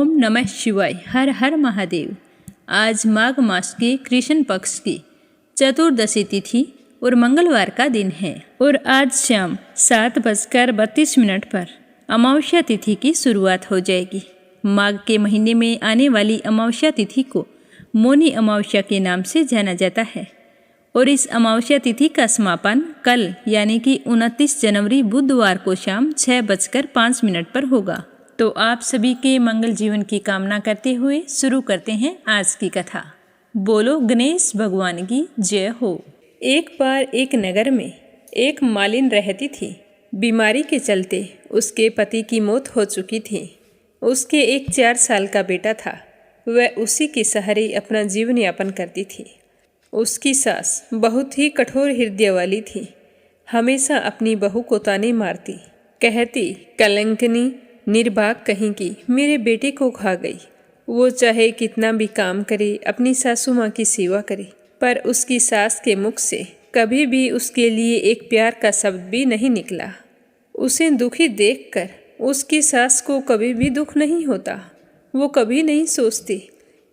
ओम नमः शिवाय। हर हर महादेव। आज माघ मास के कृष्ण पक्ष की चतुर्दशी तिथि और मंगलवार का दिन है और आज शाम 7:32 पर अमावस्या तिथि की शुरुआत हो जाएगी। माघ के महीने में आने वाली अमावस्या तिथि को मौनी अमावस्या के नाम से जाना जाता है और इस अमावस्या तिथि का समापन कल यानी कि 29 जनवरी बुधवार को शाम 6:05 पर होगा। तो आप सभी के मंगल जीवन की कामना करते हुए शुरू करते हैं आज की कथा। बोलो गणेश भगवान की जय हो। एक बार एक नगर में एक मालिन रहती थी। बीमारी के चलते उसके पति की मौत हो चुकी थी। उसके एक 4 साल का बेटा था। वह उसी के सहारे अपना जीवन यापन करती थी। उसकी सास बहुत ही कठोर हृदय वाली थी। हमेशा अपनी बहू को ताने मारती, कहती कलंकनी निर्भाग कहीं की मेरे बेटे को खा गई। वो चाहे कितना भी काम करे, अपनी सासू माँ की सेवा करे, पर उसकी सास के मुख से कभी भी उसके लिए एक प्यार का शब्द भी नहीं निकला। उसे दुखी देखकर उसकी सास को कभी भी दुख नहीं होता। वो कभी नहीं सोचती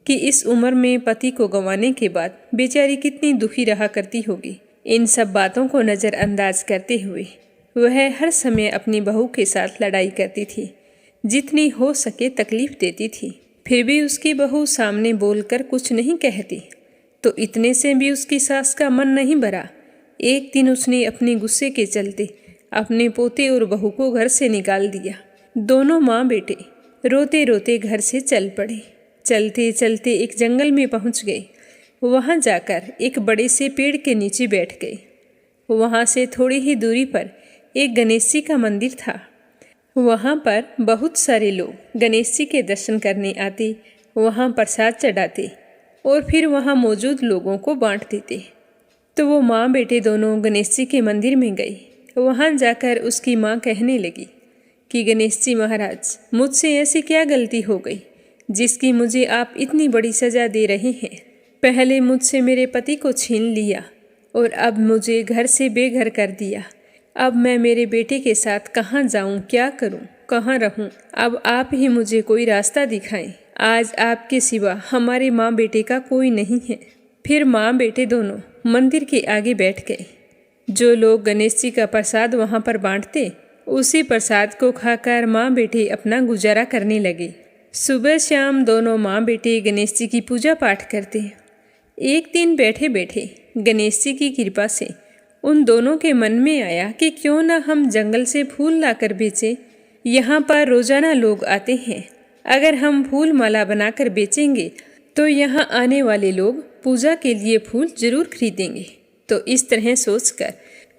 कि इस उम्र में पति को गंवाने के बाद बेचारी कितनी दुखी रहा करती होगी। इन सब बातों को नज़रअंदाज करते हुए वह हर समय अपनी बहू के साथ लड़ाई करती थी, जितनी हो सके तकलीफ देती थी। फिर भी उसकी बहू सामने बोलकर कुछ नहीं कहती, तो इतने से भी उसकी सास का मन नहीं भरा। एक दिन उसने अपने गुस्से के चलते अपने पोते और बहू को घर से निकाल दिया। दोनों माँ बेटे रोते रोते घर से चल पड़े। चलते चलते एक जंगल में पहुँच गए। वहाँ जाकर एक बड़े से पेड़ के नीचे बैठ गए। वहाँ से थोड़ी ही दूरी पर एक गणेश जी का मंदिर था। वहाँ पर बहुत सारे लोग गणेश जी के दर्शन करने आते, वहाँ प्रसाद चढ़ाते और फिर वहाँ मौजूद लोगों को बांट देते। तो वो माँ बेटे दोनों गणेश जी के मंदिर में गए। वहाँ जाकर उसकी माँ कहने लगी कि गणेश जी महाराज, मुझसे ऐसी क्या गलती हो गई जिसकी मुझे आप इतनी बड़ी सज़ा दे रहे हैं। पहले मुझसे मेरे पति को छीन लिया और अब मुझे घर से बेघर कर दिया। अब मैं मेरे बेटे के साथ कहाँ जाऊँ, क्या करूँ, कहाँ रहूँ? अब आप ही मुझे कोई रास्ता दिखाएं। आज आपके सिवा हमारे माँ बेटे का कोई नहीं है। फिर माँ बेटे दोनों मंदिर के आगे बैठ गए। जो लोग गणेश जी का प्रसाद वहाँ पर बांटते, उसी प्रसाद को खाकर माँ बेटे अपना गुजारा करने लगे। सुबह शाम दोनों माँ बेटे गणेश जी की पूजा पाठ करते। एक दिन बैठे बैठे गणेश जी की कृपा से उन दोनों के मन में आया कि क्यों ना हम जंगल से फूल लाकर बेचें। यहाँ पर रोजाना लोग आते हैं, अगर हम फूल माला बनाकर बेचेंगे तो यहाँ आने वाले लोग पूजा के लिए फूल जरूर खरीदेंगे। तो इस तरह सोचकर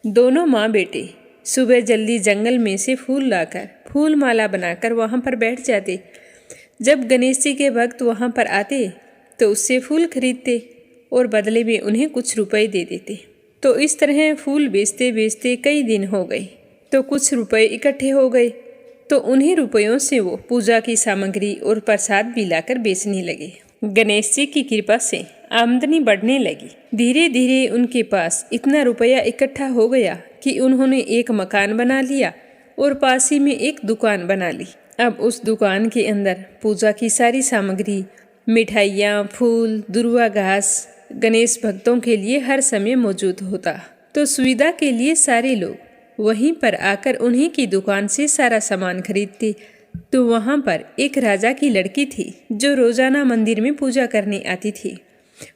दोनों माँ बेटे सुबह जल्दी जंगल में से फूल लाकर फूल माला बनाकर वहाँ पर बैठ जाते। जब गणेश जी के भक्त वहाँ पर आते तो उससे फूल खरीदते और बदले में उन्हें कुछ रुपए दे देते। तो इस तरह फूल बेचते बेचते कई दिन हो गए। तो कुछ रुपए इकट्ठे हो गए, तो उन्हीं रुपयों से वो पूजा की सामग्री और प्रसाद भी लाकर बेचने लगे। गणेश जी की कृपा से आमदनी बढ़ने लगी। धीरे धीरे उनके पास इतना रुपया इकट्ठा हो गया कि उन्होंने एक मकान बना लिया और पास ही में एक दुकान बना ली। अब उस दुकान के अंदर पूजा की सारी सामग्री, मिठाइयाँ, फूल, दुर्वा घास गणेश भक्तों के लिए हर समय मौजूद होता। तो सुविधा के लिए सारे लोग वहीं पर आकर उन्हीं की दुकान से सारा सामान खरीदते। तो वहाँ पर एक राजा की लड़की थी जो रोजाना मंदिर में पूजा करने आती थी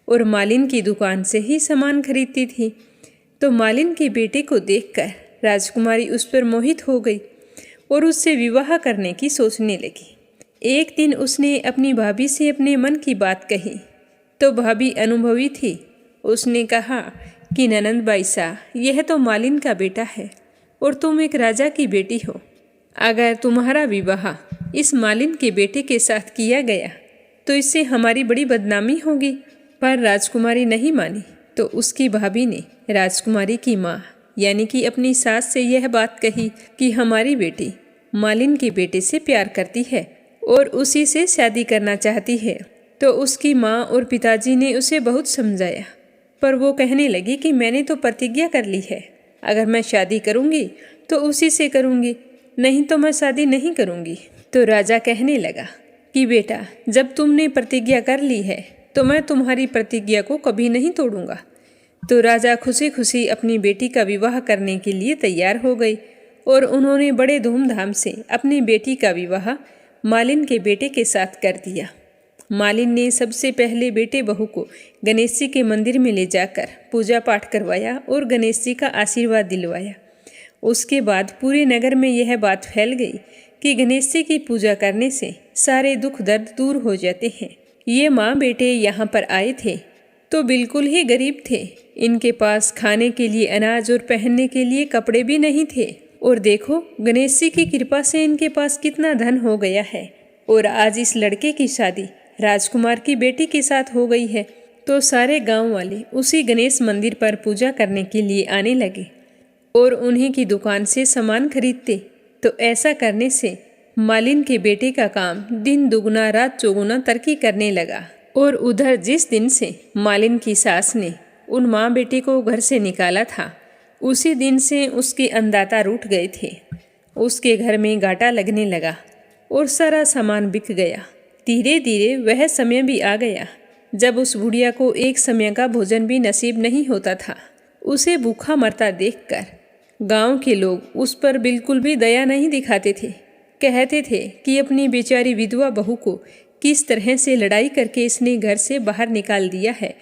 और मालिन की दुकान से ही सामान खरीदती थी। तो मालिन के बेटे को देखकर राजकुमारी उस पर मोहित हो गई और उससे विवाह करने की सोचने लगी। एक दिन उसने अपनी भाभी से अपने मन की बात कही। तो भाभी अनुभवी थी। उसने कहा कि ननंद बाईसा, यह तो मालिन का बेटा है और तुम एक राजा की बेटी हो। अगर तुम्हारा विवाह इस मालिन के बेटे के साथ किया गया तो इससे हमारी बड़ी बदनामी होगी। पर राजकुमारी नहीं मानी। तो उसकी भाभी ने राजकुमारी की माँ यानी कि अपनी सास से यह बात कही कि हमारी बेटी मालिन के बेटे से प्यार करती है और उसी से शादी करना चाहती है। तो उसकी माँ और पिताजी ने उसे बहुत समझाया, पर वो कहने लगी कि मैंने तो प्रतिज्ञा कर ली है, अगर मैं शादी करूँगी तो उसी से करूँगी, नहीं तो मैं शादी नहीं करूँगी। तो राजा कहने लगा कि बेटा, जब तुमने प्रतिज्ञा कर ली है तो मैं तुम्हारी प्रतिज्ञा को कभी नहीं तोड़ूंगा। तो राजा खुशी खुशी अपनी बेटी का विवाह करने के लिए तैयार हो गई और उन्होंने बड़े धूमधाम से अपनी बेटी का विवाह मालिन के बेटे के साथ कर दिया। मालिन ने सबसे पहले बेटे बहू को गणेश जी के मंदिर में ले जाकर पूजा पाठ करवाया और गणेश जी का आशीर्वाद दिलवाया। उसके बाद पूरे नगर में यह बात फैल गई कि गणेश जी की पूजा करने से सारे दुख दर्द दूर हो जाते हैं। ये माँ बेटे यहाँ पर आए थे तो बिल्कुल ही गरीब थे। इनके पास खाने के लिए अनाज और पहनने के लिए कपड़े भी नहीं थे। और देखो, गणेश जी की कृपा से इनके पास कितना धन हो गया है। और आज इस लड़के की शादी राजकुमार की बेटी के साथ हो गई है। तो सारे गांव वाले उसी गणेश मंदिर पर पूजा करने के लिए आने लगे और उन्हीं की दुकान से सामान खरीदते। तो ऐसा करने से मालिन के बेटे का काम दिन दुगना रात चौगुना तरक्की करने लगा। और उधर जिस दिन से मालिन की सास ने उन माँ बेटे को घर से निकाला था, उसी दिन से उसके अन्नदाता रूठ गए थे। उसके घर में घाटा लगने लगा और सारा सामान बिक गया। धीरे धीरे वह समय भी आ गया जब उस बुढ़िया को एक समय का भोजन भी नसीब नहीं होता था। उसे भूखा मरता देखकर गांव के लोग उस पर बिल्कुल भी दया नहीं दिखाते थे। कहते थे कि अपनी बेचारी विधवा बहू को किस तरह से लड़ाई करके इसने घर से बाहर निकाल दिया है,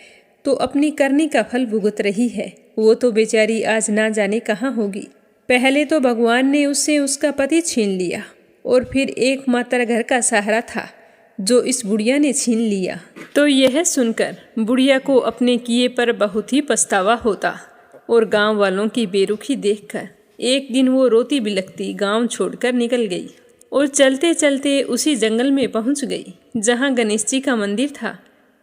तो अपनी करनी का फल भुगत रही है। वो तो बेचारी आज ना जाने कहाँ होगी। पहले तो भगवान ने उससे उसका पति छीन लिया और फिर एकमात्र घर का सहारा था जो इस बुढ़िया ने छीन लिया। तो यह सुनकर बुढ़िया को अपने किए पर बहुत ही पछतावा होता और गांव वालों की बेरुखी देखकर एक दिन वो रोती बिलखती गांव छोड़कर निकल गई और चलते चलते उसी जंगल में पहुंच गई जहां गणेश जी का मंदिर था।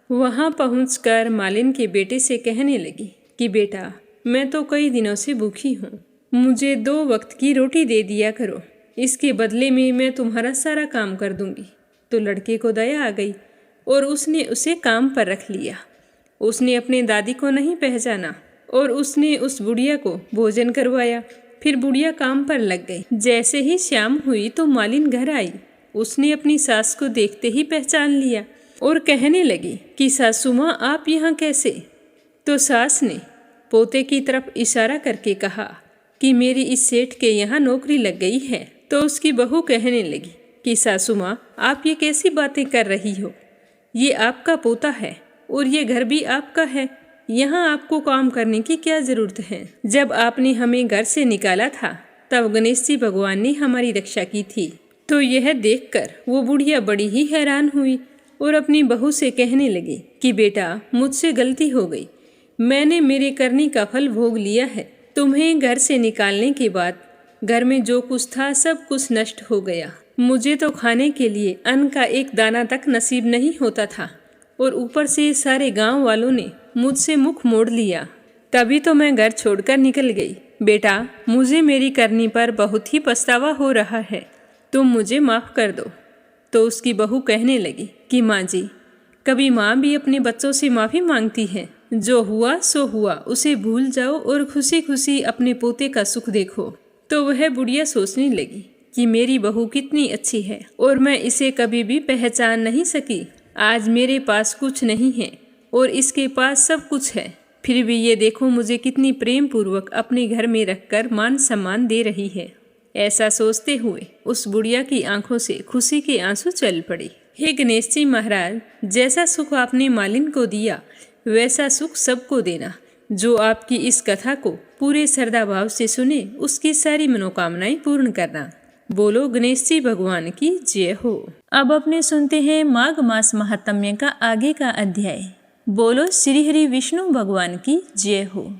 वहां पहुंचकर मालिन के बेटे से कहने लगी कि बेटा, मैं तो कई दिनों से भूखी हूँ, मुझे 2 वक्त की रोटी दे दिया करो, इसके बदले में मैं तुम्हारा सारा काम कर दूंगी। तो लड़के को दया आ गई और उसने उसे काम पर रख लिया। उसने अपने दादी को नहीं पहचाना और उसने उस बुढ़िया को भोजन करवाया। फिर बुढ़िया काम पर लग गई। जैसे ही शाम हुई तो मालिन घर आई। उसने अपनी सास को देखते ही पहचान लिया और कहने लगी कि सासू माँ, आप यहाँ कैसे? तो सास ने पोते की तरफ इशारा करके कहा कि मेरी इस सेठ के यहाँ नौकरी लग गई है। तो उसकी बहू कहने लगी कि सासू माँ, आप ये कैसी बातें कर रही हो? ये आपका पोता है और ये घर भी आपका है। यहाँ आपको काम करने की क्या जरूरत है? जब आपने हमें घर से निकाला था तब गणेश जी भगवान ने हमारी रक्षा की थी। तो यह देखकर वो बुढ़िया बड़ी ही हैरान हुई और अपनी बहू से कहने लगी कि बेटा, मुझसे गलती हो गई, मैंने मेरे करनी का फल भोग लिया है। तुम्हें घर से निकालने के बाद घर में जो कुछ था सब कुछ नष्ट हो गया। मुझे तो खाने के लिए अन्न का एक दाना तक नसीब नहीं होता था और ऊपर से सारे गांव वालों ने मुझसे मुख मोड़ लिया। तभी तो मैं घर छोड़कर निकल गई। बेटा, मुझे मेरी करनी पर बहुत ही पछतावा हो रहा है, तुम मुझे माफ़ कर दो। तो उसकी बहू कहने लगी कि माँ जी, कभी माँ भी अपने बच्चों से माफ़ी मांगती है? जो हुआ सो हुआ, उसे भूल जाओ और खुशी खुशी अपने पोते का सुख देखो। तो वह बुढ़िया सोचने लगी कि मेरी बहू कितनी अच्छी है और मैं इसे कभी भी पहचान नहीं सकी। आज मेरे पास कुछ नहीं है और इसके पास सब कुछ है, फिर भी ये देखो मुझे कितनी प्रेम पूर्वक अपने घर में रखकर मान सम्मान दे रही है। ऐसा सोचते हुए उस बुढ़िया की आंखों से खुशी के आंसू चल पड़े। हे गणेश जी महाराज, जैसा सुख आपने मालिन को दिया वैसा सुख सबको देना। जो आपकी इस कथा को पूरे श्रद्धा भाव से सुने उसकी सारी मनोकामनाएं पूर्ण करना। बोलो गणेश जी भगवान की जय हो। अब अपने सुनते हैं माघ मास महात्म्य का आगे का अध्याय। बोलो श्री हरि विष्णु भगवान की जय हो।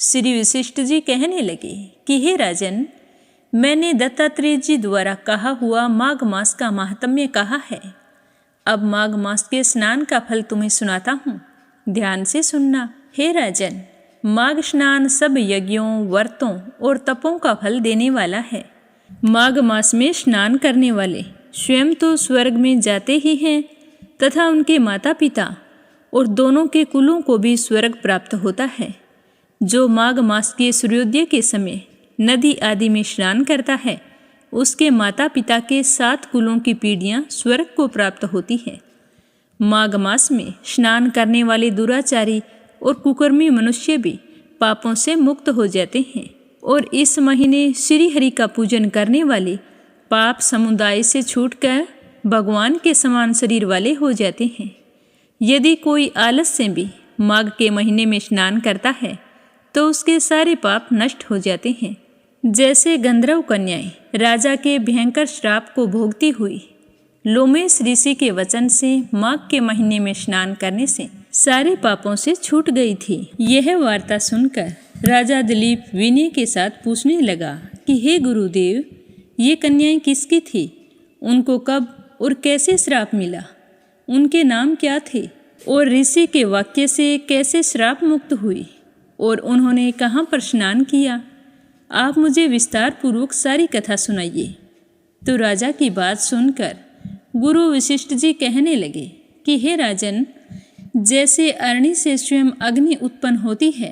श्री वशिष्ठ जी कहने लगे कि हे राजन, मैंने दत्तात्रेय जी द्वारा कहा हुआ माघ मास का महात्म्य कहा है। अब माघ मास के स्नान का फल तुम्हें सुनाता हूँ, ध्यान से सुनना। हे राजन, माघ स्नान सब यज्ञों, व्रतों और तपों का फल देने वाला है। माघ मास में स्नान करने वाले स्वयं तो स्वर्ग में जाते ही हैं तथा उनके माता पिता और दोनों के कुलों को भी स्वर्ग प्राप्त होता है। जो माघ मास के सूर्योदय के समय नदी आदि में स्नान करता है उसके माता पिता के 7 कुलों की पीढ़ियां स्वर्ग को प्राप्त होती है। माघ मास में स्नान करने वाले दुराचारी और कुकर्मी मनुष्य भी पापों से मुक्त हो जाते हैं और इस महीने श्री हरि का पूजन करने वाले पाप समुदाय से छूटकर भगवान के समान शरीर वाले हो जाते हैं। यदि कोई आलस से भी माघ के महीने में स्नान करता है तो उसके सारे पाप नष्ट हो जाते हैं। जैसे गंधर्व कन्याएं राजा के भयंकर श्राप को भोगती हुई लोमेश ऋषि के वचन से माघ के महीने में स्नान करने से सारे पापों से छूट गई थी। यह वार्ता सुनकर राजा दिलीप विनय के साथ पूछने लगा कि हे गुरुदेव, ये कन्याएं किसकी थी? उनको कब और कैसे श्राप मिला? उनके नाम क्या थे? और ऋषि के वाक्य से कैसे श्राप मुक्त हुई? और उन्होंने कहाँ पर स्नान किया? आप मुझे विस्तार पूर्वक सारी कथा सुनाइए। तो राजा की बात सुनकर गुरु वशिष्ठ जी कहने लगे कि हे राजन, जैसे अग्नि से स्वयं अग्नि उत्पन्न होती है,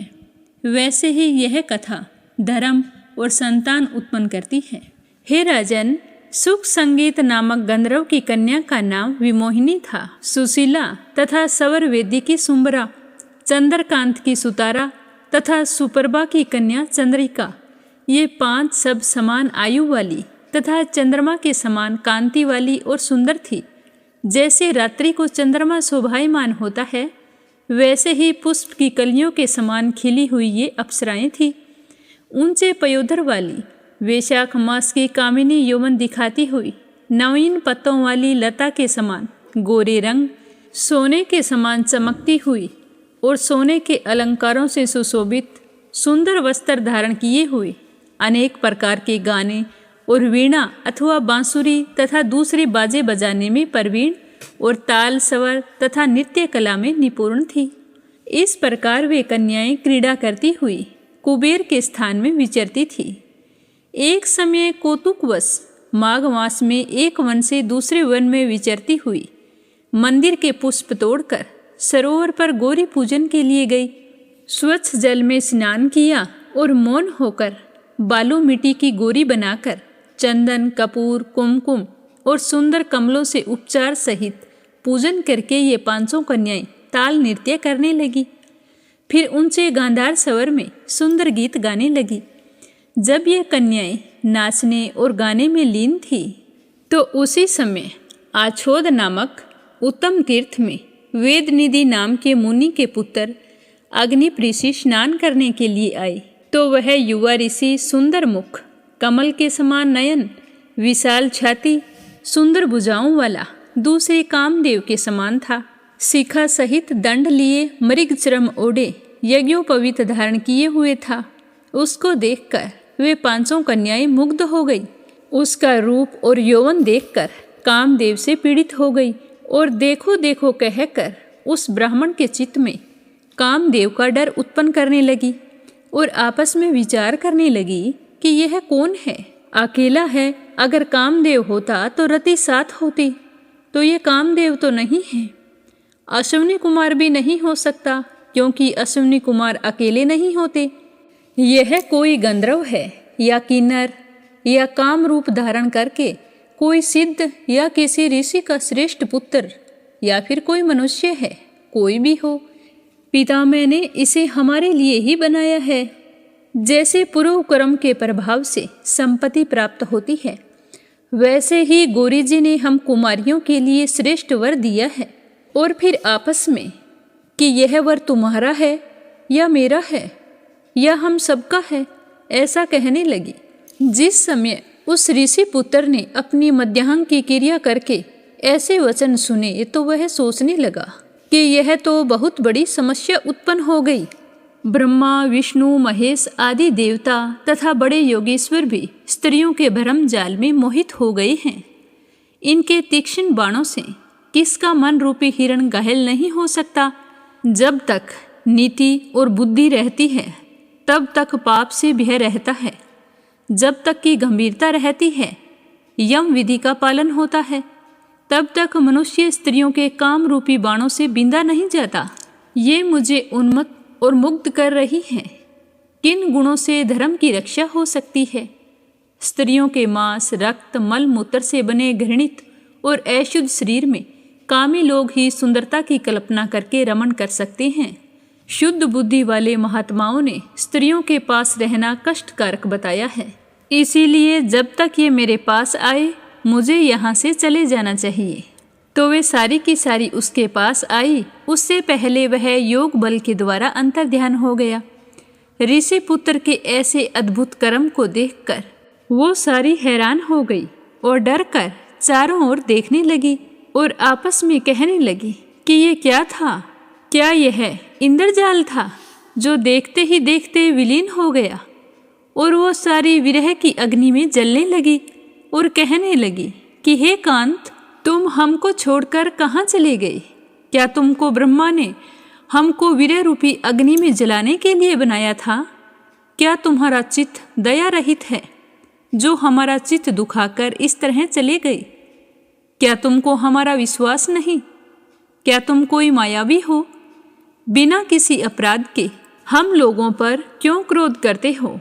वैसे ही यह कथा धर्म और संतान उत्पन्न करती है। हे राजन, सुख संगीत नामक गंधर्व की कन्या का नाम विमोहिनी था। सुशीला तथा सवर वेदी की सुंबरा, चंद्रकांत की सुतारा तथा सुप्रभा की कन्या चंद्रिका, ये 5 सब समान आयु वाली तथा चंद्रमा के समान कांति वाली और सुंदर थी। जैसे रात्रि को चंद्रमा शोभायमान होता है, वैसे ही पुष्प की कलियों के समान खिली हुई ये अप्सराएं थी। ऊंचे पयोधर वाली, वैशाख मास की कामिनी यौवन दिखाती हुई, नवीन पत्तों वाली लता के समान गोरे रंग, सोने के समान चमकती हुई और सोने के अलंकारों से सुशोभित सुंदर वस्त्र धारण किए हुए, अनेक प्रकार के गाने और वीणा अथवा बांसुरी तथा दूसरे बाजे बजाने में प्रवीण और ताल स्वर तथा नृत्य कला में निपुण थी। इस प्रकार वे कन्याएं क्रीड़ा करती हुई कुबेर के स्थान में विचरती थी। एक समय कौतुकवश माघ मास में एक वन से दूसरे वन में विचरती हुई मंदिर के पुष्प तोड़कर सरोवर पर गौरी पूजन के लिए गई। स्वच्छ जल में स्नान किया और मौन होकर बालू मिट्टी की गोरी बनाकर चंदन, कपूर, कुमकुम और सुंदर कमलों से उपचार सहित पूजन करके ये 500 कन्याएं ताल नृत्य करने लगी। फिर ऊंचे गांधार स्वर में सुंदर गीत गाने लगी। जब ये कन्याएं नाचने और गाने में लीन थी तो उसी समय आछोद नामक उत्तम तीर्थ में वेदनिधि नाम के मुनि के पुत्र अग्नि ऋषि स्नान करने के लिए आए। तो वह युवा ऋषि सुंदर मुख, कमल के समान नयन, विशाल छाती, सुंदर भुजाओं वाला दूसरे कामदेव के समान था। शिखा सहित दंड लिए, मृग चर्म ओढ़े, यज्ञोपवीत धारण किए हुए था। उसको देखकर वे 500 कन्याएं मुग्ध हो गई। उसका रूप और यौवन देखकर कामदेव से पीड़ित हो गई और देखो देखो कहकर उस ब्राह्मण के चित्त में कामदेव का डर उत्पन्न करने लगी और आपस में विचार करने लगी कि यह कौन है? अकेला है। अगर कामदेव होता तो रति 7 होती, तो ये कामदेव तो नहीं है। अश्विनी कुमार भी नहीं हो सकता, क्योंकि अश्विनी कुमार अकेले नहीं होते। यह कोई गंधर्व है या किन्नर या काम रूप धारण करके कोई सिद्ध या किसी ऋषि का श्रेष्ठ पुत्र या फिर कोई मनुष्य है। कोई भी हो, पितामह ने इसे हमारे लिए ही बनाया है। जैसे पूर्व कर्म के प्रभाव से संपत्ति प्राप्त होती है, वैसे ही गौरी जी ने हम कुमारियों के लिए श्रेष्ठ वर दिया है। और फिर आपस में कि यह वर तुम्हारा है या मेरा है या हम सबका है, ऐसा कहने लगी। जिस समय उस ऋषि पुत्र ने अपनी मध्याह्न की क्रिया करके ऐसे वचन सुने तो वह सोचने लगा कि यह तो बहुत बड़ी समस्या उत्पन्न हो गई। ब्रह्मा, विष्णु, महेश आदि देवता तथा बड़े योगेश्वर भी स्त्रियों के भ्रम जाल में मोहित हो गए हैं। इनके तीक्ष्ण बाणों से किसका मन रूपी हिरण घायल नहीं हो सकता। जब तक नीति और बुद्धि रहती है तब तक पाप से भय रहता है। जब तक की गंभीरता रहती है, यम विधि का पालन होता है, तब तक मनुष्य स्त्रियों के काम रूपी बाणों से बिंदा नहीं जाता। ये मुझे उन्मत्त और मुग्ध कर रही है। किन गुणों से धर्म की रक्षा हो सकती है? स्त्रियों के मांस, रक्त, मल मूत्र से बने घृणित और अशुद्ध शरीर में कामी लोग ही सुंदरता की कल्पना करके रमण कर सकते हैं। शुद्ध बुद्धि वाले महात्माओं ने स्त्रियों के पास रहना कष्टकारक बताया है। इसीलिए जब तक ये मेरे पास आए मुझे यहाँ से चले जाना चाहिए। तो वे सारी की सारी उसके पास आई। उससे पहले वह योग बल के द्वारा अंतर्ध्यान हो गया। ऋषि पुत्र के ऐसे अद्भुत कर्म को देखकर वो सारी हैरान हो गई और डर कर चारों ओर देखने लगी और आपस में कहने लगी कि ये क्या था? क्या यह इंद्रजाल था जो देखते ही देखते विलीन हो गया? और वो सारी विरह की अग्नि में जलने लगी और कहने लगी कि हे कांत, तुम हमको छोड़कर कहाँ चले गए? क्या तुमको ब्रह्मा ने हमको विरह रूपी अग्नि में जलाने के लिए बनाया था? क्या तुम्हारा चित्त दया रहित है जो हमारा चित्त दुखाकर इस तरह चले गए? क्या तुमको हमारा विश्वास नहीं? क्या तुम कोई मायावी हो? बिना किसी अपराध के हम लोगों पर क्यों क्रोध करते हो?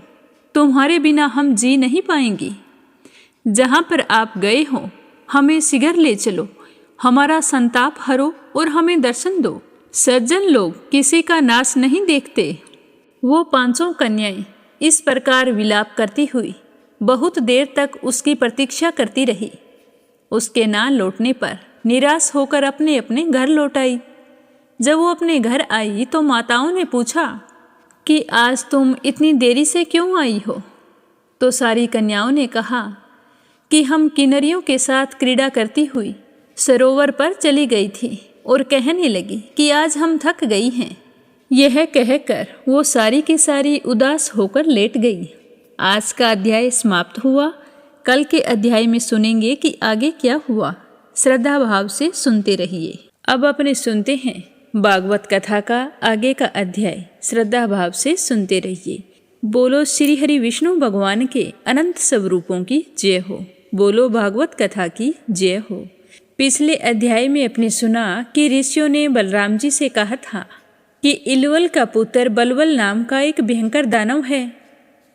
तुम्हारे बिना हम जी नहीं पाएंगे। जहाँ पर आप गए हो हमें शीघ्र ले चलो, हमारा संताप हरो और हमें दर्शन दो। सज्जन लोग किसी का नाश नहीं देखते। वो पांचों कन्याएं इस प्रकार विलाप करती हुई बहुत देर तक उसकी प्रतीक्षा करती रही। उसके ना लौटने पर निराश होकर अपने अपने घर लौट आई। जब वो अपने घर आई तो माताओं ने पूछा कि आज तुम इतनी देरी से क्यों आई हो? तो सारी कन्याओं ने कहा कि हम किन्नरियों के साथ क्रीड़ा करती हुई सरोवर पर चली गई थी और कहने लगी कि आज हम थक गई हैं। यह कहकर वो सारी की सारी उदास होकर लेट गई। आज का अध्याय समाप्त हुआ। कल के अध्याय में सुनेंगे कि आगे क्या हुआ। श्रद्धा भाव से सुनते रहिए। अब अपने सुनते हैं भागवत कथा का आगे का अध्याय। श्रद्धा भाव से सुनते रहिए। बोलो श्री हरि विष्णु भगवान के अनंत स्वरूपों की जय हो। बोलो भागवत कथा की जय हो। पिछले अध्याय में अपने सुना कि ऋषियों ने बलराम जी से कहा था कि इलवल का पुत्र बलवल नाम का एक भयंकर दानव है।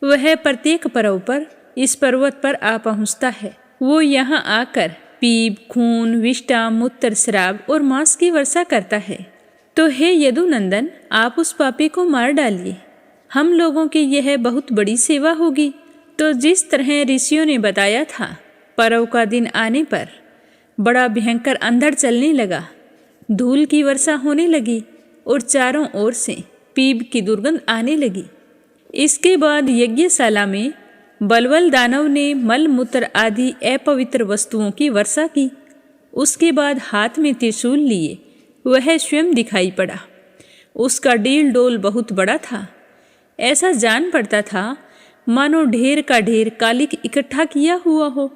वह प्रत्येक पर्व पर इस पर्वत पर आ पहुँचता है। वो यहाँ आकर पीप, खून, विष्टा, मूत्र, श्राप और मांस की वर्षा करता है। तो हे यदुनंदन, आप उस पापी को मार डालिए। हम लोगों की यह बहुत बड़ी सेवा होगी। तो जिस तरह ऋषियों ने बताया था, पर्व का दिन आने पर बड़ा भयंकर अंधड़ चलने लगा, धूल की वर्षा होने लगी और चारों ओर से पीप की दुर्गंध आने लगी। इसके बाद यज्ञशाला में बलवल दानव ने मल मूत्र आदि अपवित्र वस्तुओं की वर्षा की। उसके बाद हाथ में त्रिशूल लिए वह स्वयं दिखाई पड़ा। उसका डील डोल बहुत बड़ा था। ऐसा जान पड़ता था मानो ढेर का ढेर कालिक इकट्ठा किया हुआ हो।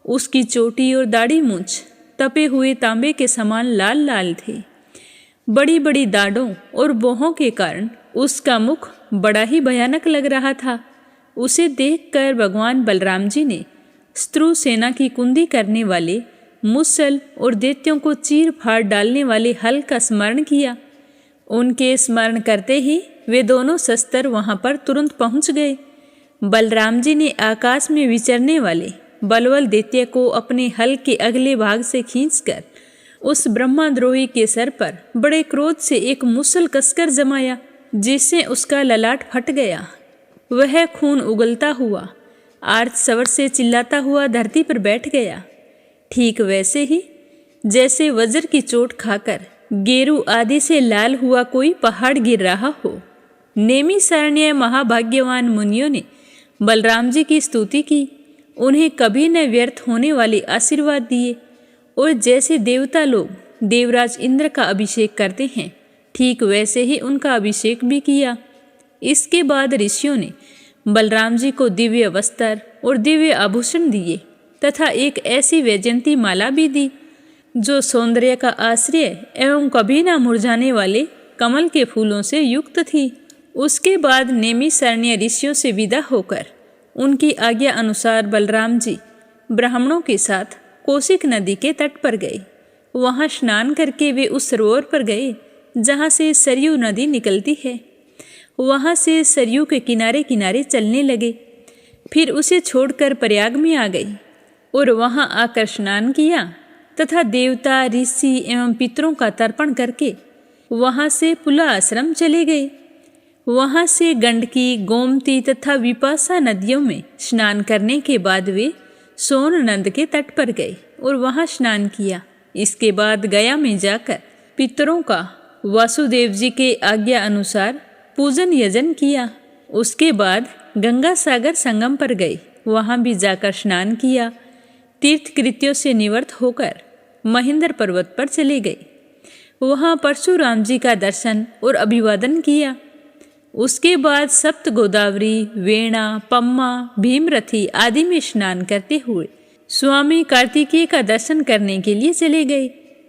उसकी चोटी और दाढ़ी मूंछ तपे हुए तांबे के समान लाल लाल थे। बड़ी बड़ी दाढ़ों और बोहों के कारण उसका मुख बड़ा ही भयानक लग रहा था। उसे देखकर भगवान बलराम जी ने स्त्रु सेना की कुंदी करने वाले मुसल और दैत्यों को चीर फाड़ डालने वाले हल का स्मरण किया। उनके स्मरण करते ही वे दोनों शस्त्र वहां पर तुरंत पहुंच गए। बलराम जी ने आकाश में विचरने वाले बलवल दैत्य को अपने हल के अगले भाग से खींचकर उस ब्रह्माद्रोही के सर पर बड़े क्रोध से एक मुसल कसकर जमाया, जिससे उसका ललाट फट गया। वह खून उगलता हुआ आर्त स्वर से चिल्लाता हुआ धरती पर बैठ गया। ठीक वैसे ही जैसे वज्र की चोट खाकर गेरू आदि से लाल हुआ कोई पहाड़ गिर रहा हो। नेमी शरण्य महाभाग्यवान मुनियों ने बलराम जी की स्तुति की, उन्हें कभी न व्यर्थ होने वाले आशीर्वाद दिए और जैसे देवता लोग देवराज इंद्र का अभिषेक करते हैं, ठीक वैसे ही उनका अभिषेक भी किया। इसके बाद ऋषियों ने बलराम जी को दिव्य वस्त्र और दिव्य आभूषण दिए तथा एक ऐसी वैजयंती माला भी दी जो सौंदर्य का आश्रय एवं कभी न मुरझाने वाले कमल के फूलों से युक्त थी। उसके बाद नेमी शरण्य ऋषियों से विदा होकर उनकी आज्ञा अनुसार बलराम जी ब्राह्मणों के साथ कौशिक नदी के तट पर गए। वहां स्नान करके वे उस सरोवर पर गए जहां से सरयू नदी निकलती है। वहां से सरयू के किनारे किनारे चलने लगे। फिर उसे छोड़कर प्रयाग में आ गई और वहां आकर स्नान किया तथा देवता, ऋषि एवं पितरों का तर्पण करके वहां से पुला आश्रम चले गए। वहां से गंडकी, गोमती तथा विपाशा नदियों में स्नान करने के बाद वे सोन नंद के तट पर गए और वहां स्नान किया। इसके बाद गया में जाकर पितरों का वासुदेव जी के आज्ञा अनुसार पूजन यजन किया। उसके बाद गंगा सागर संगम पर गए, वहां भी जाकर स्नान किया। तीर्थ कृत्यों से निवृत्त होकर महेंद्र पर्वत पर चले गए। वहां परशुराम जी का दर्शन और अभिवादन किया। उसके बाद सप्त गोदावरी, वेणा, पम्मा, भीमरथी आदि में स्नान करते हुए स्वामी कार्तिकेय का दर्शन करने के लिए चले गए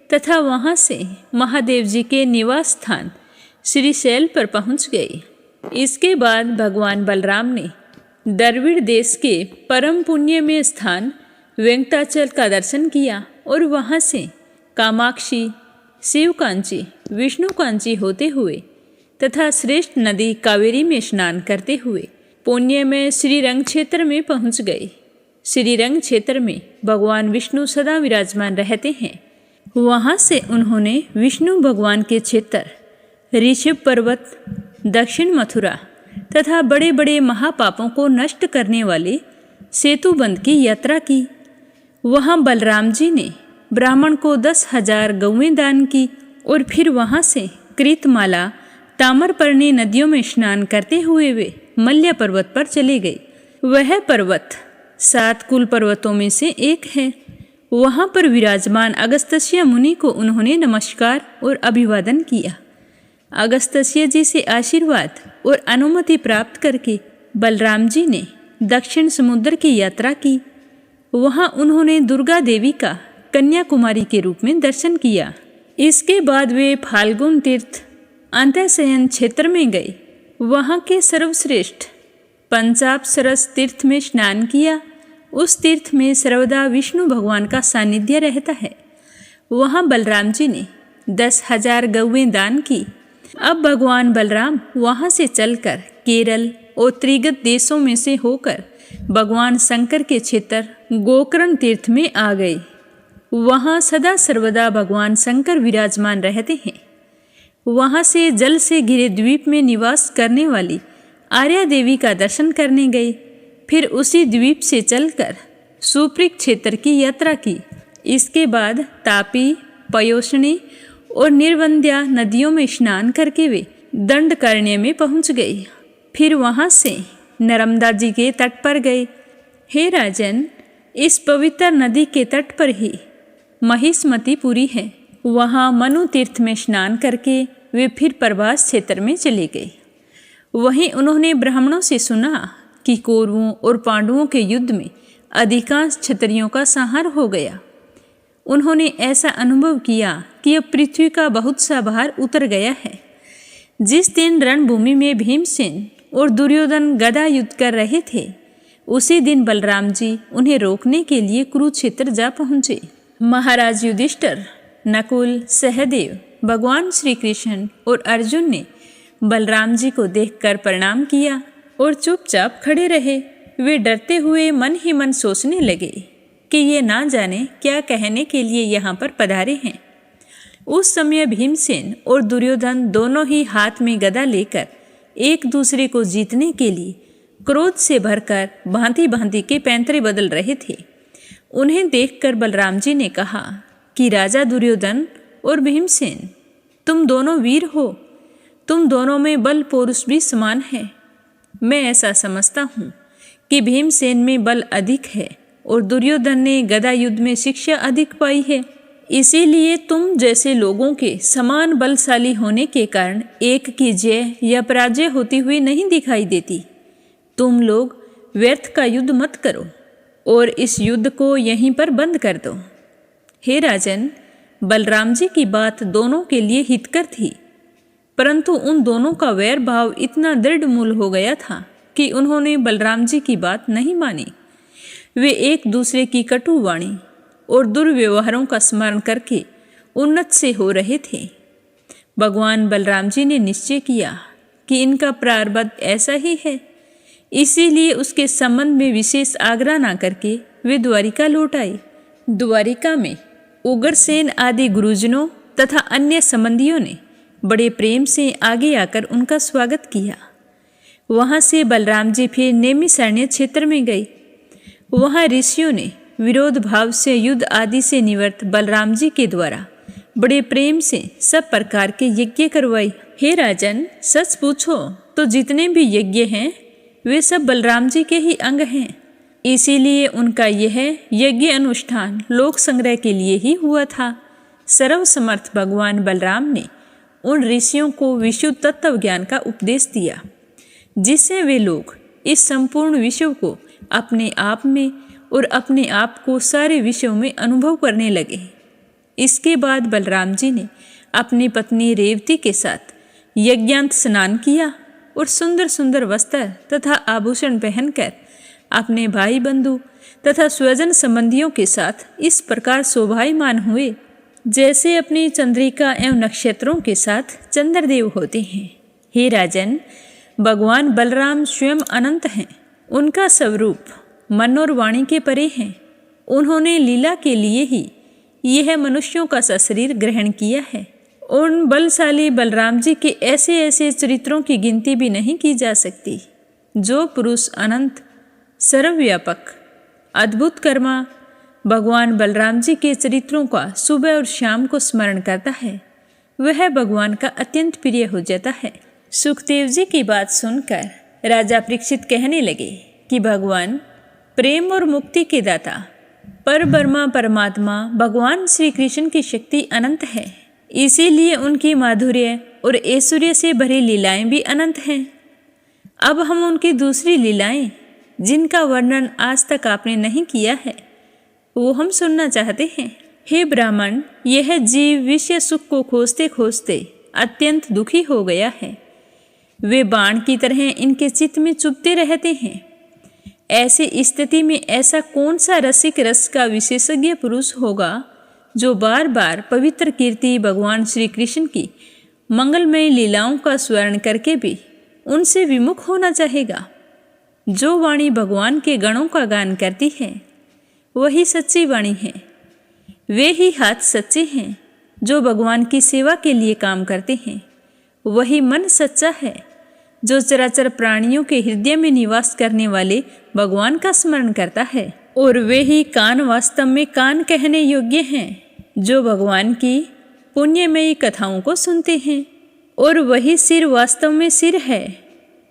तथा वहां से महादेव जी के निवास स्थान श्रीशैल पर पहुंच गए। इसके बाद भगवान बलराम ने द्रविड़ देश के परम पुण्य में स्थान वेंकटाचल का दर्शन किया और वहां से कामाक्षी, शिवकांची, विष्णुकांची होते हुए तथा श्रेष्ठ नदी कावेरी में स्नान करते हुए पुण्य में श्रीरंग क्षेत्र में पहुंच गए। श्रीरंग क्षेत्र में भगवान विष्णु सदा विराजमान रहते हैं। वहां से उन्होंने विष्णु भगवान के क्षेत्र ऋषभ पर्वत, दक्षिण मथुरा तथा बड़े बड़े महापापों को नष्ट करने वाले सेतुबंध की यात्रा की। वहां बलराम जी ने ब्राह्मण को 10,000 गौएं दान की और फिर वहां से कृतमाला, ताम्रपर्णी नदियों में स्नान करते हुए वे मल्य पर्वत पर चले गए। वह पर्वत 7 कुल पर्वतों में से एक है। वहां पर विराजमान अगस्त्य मुनि को उन्होंने नमस्कार और अभिवादन किया। अगस्त्य जी से आशीर्वाद और अनुमति प्राप्त करके बलराम जी ने दक्षिण समुद्र की यात्रा की। वहां उन्होंने दुर्गा देवी का कन्याकुमारी के रूप में दर्शन किया। इसके बाद वे फाल्गुन तीर्थ अंतःशयन क्षेत्र में गए। वहां के सर्वश्रेष्ठ पंचापसरस तीर्थ में स्नान किया। उस तीर्थ में सर्वदा विष्णु भगवान का सानिध्य रहता है। वहां बलराम जी ने 10,000 गौएं दान की। अब भगवान बलराम वहां से चलकर केरल और त्रिगत देशों में से होकर भगवान शंकर के क्षेत्र गोकर्ण तीर्थ में आ गए। वहां सदा सर्वदा भगवान शंकर विराजमान रहते हैं। वहां से जल से घिरे द्वीप में निवास करने वाली आर्या देवी का दर्शन करने गए। फिर उसी द्वीप से चलकर सुप्रीक क्षेत्र की यात्रा की। इसके बाद तापी, पयोष्णी और निर्वंध्या नदियों में स्नान करके वे दंडकारण्य में पहुंच गए। फिर वहां से नर्मदा जी के तट पर गए। हे राजन, इस पवित्र नदी के तट पर ही महिष्मतिपुरी है। वहां मनु तीर्थ में स्नान करके वे फिर प्रभास क्षेत्र में चले गए। वहीं उन्होंने ब्राह्मणों से सुना कि कौरवों और पांडवों के युद्ध में अधिकांश क्षत्रियों का संहार हो गया। उन्होंने ऐसा अनुभव किया कि अब पृथ्वी का बहुत सा भार उतर गया है। जिस दिन रणभूमि में भीमसेन और दुर्योधन गदा युद्ध कर रहे थे, उसी दिन बलराम जी उन्हें रोकने के लिए कुरुक्षेत्र जा पहुंचे। महाराज युधिष्ठिर, नकुल, सहदेव, भगवान श्री कृष्ण और अर्जुन ने बलराम जी को देखकर प्रणाम किया और चुपचाप खड़े रहे। वे डरते हुए मन ही मन सोचने लगे कि ये ना जाने क्या कहने के लिए यहाँ पर पधारे हैं। उस समय भीमसेन और दुर्योधन दोनों ही हाथ में गदा लेकर एक दूसरे को जीतने के लिए क्रोध से भरकर भांति भांति के पैंतरे बदल रहे थे। उन्हें देखकर बलराम जी ने कहा कि राजा दुर्योधन और भीमसेन, तुम दोनों वीर हो। तुम दोनों में बल पौरुष भी समान है। मैं ऐसा समझता हूँ कि भीमसेन में बल अधिक है और दुर्योधन ने गदा युद्ध में शिक्षा अधिक पाई है। इसीलिए तुम जैसे लोगों के समान बलशाली होने के कारण एक की जय या पराजय होती हुई नहीं दिखाई देती। तुम लोग व्यर्थ का युद्ध मत करो और इस युद्ध को यहीं पर बंद कर दो। हे राजन, बलराम जी की बात दोनों के लिए हितकर थी, परंतु उन दोनों का वैर भाव इतना दृढ़ मूल हो गया था कि उन्होंने बलराम जी की बात नहीं मानी। वे एक दूसरे की कटु वाणी और दुर्व्यवहारों का स्मरण करके उन्नत से हो रहे थे। भगवान बलराम जी ने निश्चय किया कि इनका प्रारब्ध ऐसा ही है। इसीलिए उसके संबंध में विशेष आग्रह न करके वे द्वारिका लौट आए। द्वारिका में उग्रसेन आदि गुरुजनों तथा अन्य संबंधियों ने बड़े प्रेम से आगे आकर उनका स्वागत किया। वहाँ से बलराम जी फिर नैमिषारण्य क्षेत्र में गए। वहाँ ऋषियों ने विरोध भाव से युद्ध आदि से निवृत्त बलराम जी के द्वारा बड़े प्रेम से सब प्रकार के यज्ञ करवाए। हे राजन, सच पूछो तो जितने भी यज्ञ हैं वे सब बलराम जी के ही अंग हैं। इसीलिए उनका यह यज्ञ अनुष्ठान लोक संग्रह के लिए ही हुआ था। सर्वसमर्थ भगवान बलराम ने उन ऋषियों को विशुद्ध तत्व ज्ञान का उपदेश दिया, जिससे वे लोग इस संपूर्ण विश्व को अपने आप में और अपने आप को सारे विश्व में अनुभव करने लगे। इसके बाद बलराम जी ने अपनी पत्नी रेवती के साथ यज्ञांत स्नान किया और सुंदर सुंदर वस्त्र तथा आभूषण पहनकर अपने भाई बंधु तथा स्वजन संबंधियों के साथ इस प्रकार शोभायमान हुए जैसे अपनी चंद्रिका एवं नक्षत्रों के साथ चंद्रदेव होते हैं। हे राजन, भगवान बलराम स्वयं अनंत हैं। उनका स्वरूप मन और वाणी के परे हैं। उन्होंने लीला के लिए ही यह मनुष्यों का सा शरीर ग्रहण किया है। उन बलशाली बलराम जी के ऐसे ऐसे चरित्रों की गिनती भी नहीं की जा सकती। जो पुरुष अनंत, सर्वव्यापक, अद्भुत कर्मा भगवान बलराम जी के चरित्रों का सुबह और शाम को स्मरण करता है, वह भगवान का अत्यंत प्रिय हो जाता है। सुखदेव जी की बात सुनकर राजा परीक्षित कहने लगे कि भगवान प्रेम और मुक्ति के दाता पर ब्रह्मा परमात्मा भगवान श्री कृष्ण की शक्ति अनंत है। इसीलिए उनकी माधुर्य और ऐश्वर्य से भरी लीलाएं भी अनंत हैं। अब हम उनकी दूसरी लीलाएं, जिनका वर्णन आज तक आपने नहीं किया है, वो हम सुनना चाहते हैं। हे ब्राह्मण, यह जीव विषय सुख को खोजते खोजते अत्यंत दुखी हो गया है। वे बाण की तरह इनके चित्त में चुभते रहते हैं। ऐसी स्थिति में ऐसा कौन सा रसिक रस का विशेषज्ञ पुरुष होगा जो बार बार पवित्र कीर्ति भगवान श्री कृष्ण की मंगलमय लीलाओं का स्मरण करके भी उनसे विमुख होना चाहेगा। जो वाणी भगवान के गणों का गान करती है वही सच्ची वाणी है। वे ही हाथ सच्चे हैं जो भगवान की सेवा के लिए काम करते हैं। वही मन सच्चा है जो चराचर प्राणियों के हृदय में निवास करने वाले भगवान का स्मरण करता है। और वे ही कान वास्तव में कान कहने योग्य हैं जो भगवान की पुण्यमयी कथाओं को सुनते हैं। और वही सिर वास्तव में सिर है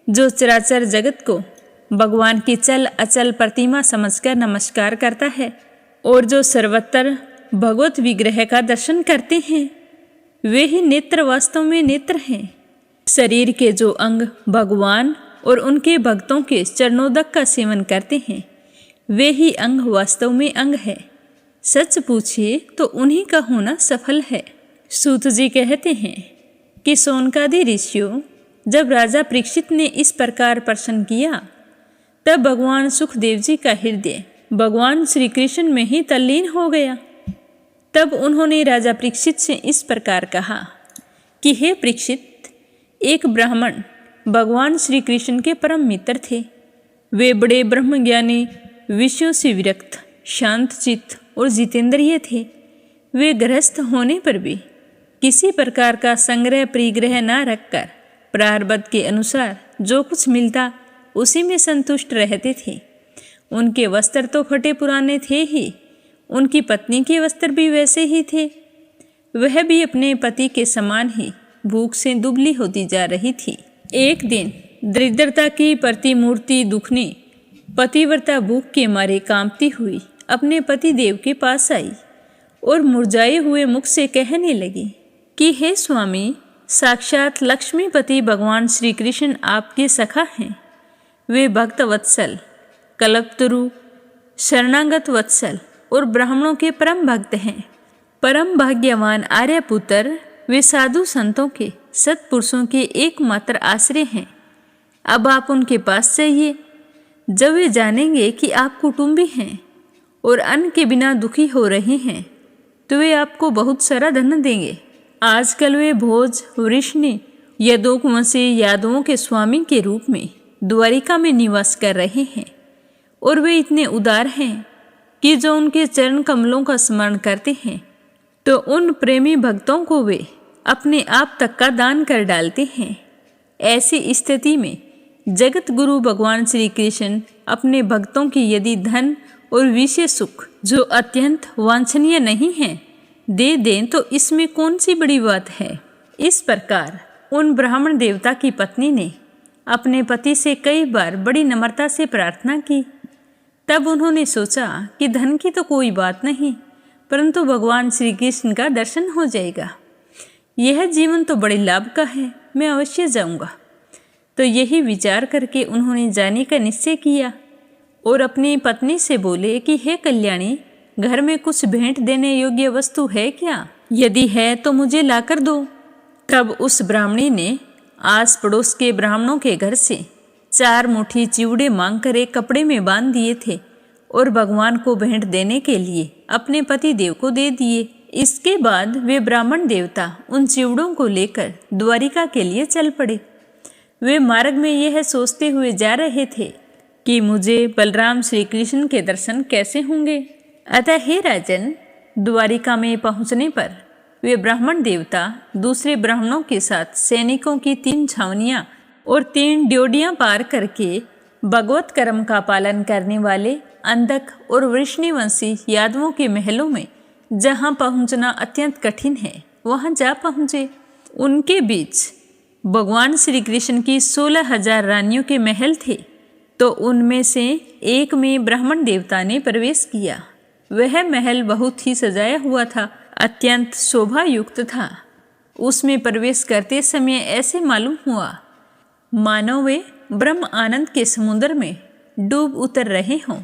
जो चराचर जगत को भगवान की चल अचल प्रतिमा समझकर नमस्कार करता है। और जो सर्वत्र भगवत विग्रह का दर्शन करते हैं, वे ही नेत्र वास्तव में नेत्र हैं। शरीर के जो अंग भगवान और उनके भक्तों के चरणोदक का सेवन करते हैं, वे ही अंग वास्तव में अंग है। सच पूछिए तो उन्हीं का होना सफल है। सूत जी कहते हैं कि सोनकादि ऋषियों, जब राजा परीक्षित ने इस प्रकार प्रश्न किया, तब भगवान सुखदेव जी का हृदय भगवान श्री कृष्ण में ही तल्लीन हो गया। तब उन्होंने राजा परीक्षित से इस प्रकार कहा कि हे परीक्षित, एक ब्राह्मण भगवान श्री कृष्ण के परम मित्र थे। वे बड़े ब्रह्मज्ञानी, विषयों से विरक्त, शांत चित्त और जितेंद्रिय थे। वे गृहस्थ होने पर भी किसी प्रकार का संग्रह परिग्रह न रखकर प्रारब्ध के अनुसार जो कुछ मिलता उसी में संतुष्ट रहते थे। उनके वस्त्र तो फटे पुराने थे ही, उनकी पत्नी के वस्त्र भी वैसे ही थे। वह भी अपने पति के समान ही भूख से दुबली होती जा रही थी। एक दिन दरिद्रता की प्रतिमूर्ति दुखनी पतिव्रता भूख के मारे कांपती हुई अपने पति देव के पास आई और मुरझाए हुए मुख से कहने लगी कि हे स्वामी, साक्षात लक्ष्मीपति भगवान श्री कृष्ण आपके सखा हैं। वे भक्त वत्सल, कल्पतरु, शरणागत वत्सल और ब्राह्मणों के परम भक्त हैं। परम भाग्यवान आर्यपुत्र वे साधु संतों के, सत्पुरुषों के एकमात्र आश्रय हैं। अब आप उनके पास जाइए। जब वे जानेंगे कि आप कुटुंबी हैं और अन्न के बिना दुखी हो रहे हैं, तो वे आपको बहुत सारा धन देंगे। आजकल वे भोज, वृष्णि, यदोकवंशी यादवों के स्वामी के रूप में द्वारिका में निवास कर रहे हैं और वे इतने उदार हैं कि जो उनके चरण कमलों का स्मरण करते हैं तो उन प्रेमी भक्तों को वे अपने आप तक का दान कर डालते हैं। ऐसी स्थिति में जगत गुरु भगवान श्री कृष्ण अपने भक्तों की यदि धन और विषय सुख जो अत्यंत वांछनीय नहीं है दे दें तो इसमें कौन सी बड़ी बात है। इस प्रकार उन ब्राह्मण देवता की पत्नी ने अपने पति से कई बार बड़ी नम्रता से प्रार्थना की। तब उन्होंने सोचा कि धन की तो कोई बात नहीं, परंतु भगवान श्री कृष्ण का दर्शन हो जाएगा। यह जीवन तो बड़े लाभ का है, मैं अवश्य जाऊंगा। तो यही विचार करके उन्होंने जाने का निश्चय किया और अपनी पत्नी से बोले कि हे कल्याणी, घर में कुछ भेंट देने योग्य वस्तु है क्या? यदि है तो मुझे लाकर दो। तब उस ब्राह्मणी ने आस पड़ोस के ब्राह्मणों के घर से 4 मुट्ठी चिवड़े मांगकर एक कपड़े में बांध दिए थे और भगवान को भेंट देने के लिए अपने पति देव को दे दिए। इसके बाद वे ब्राह्मण देवता उन चिवड़ों को लेकर द्वारिका के लिए चल पड़े। वे मार्ग में यह सोचते हुए जा रहे थे कि मुझे बलराम श्री कृष्ण के दर्शन कैसे होंगे। अतः हे राजन, द्वारिका में पहुंचने पर वे ब्राह्मण देवता दूसरे ब्राह्मणों के साथ सैनिकों की 3 छावनियां और 3 ड्योढ़ियां पार करके भगवत कर्म का पालन करने वाले अंधक और वृष्णिवंशी यादवों के महलों में, जहां पहुंचना अत्यंत कठिन है, वहां जा पहुंचे। उनके बीच भगवान श्री कृष्ण की 16,000 रानियों के महल थे, तो उनमें से एक में ब्राह्मण देवता ने प्रवेश किया। वह महल बहुत ही सजाया हुआ था, अत्यंत शोभा युक्त था। उसमें प्रवेश करते समय ऐसे मालूम हुआ मानो वे ब्रह्म आनंद के समुद्र में डूब उतर रहे हों।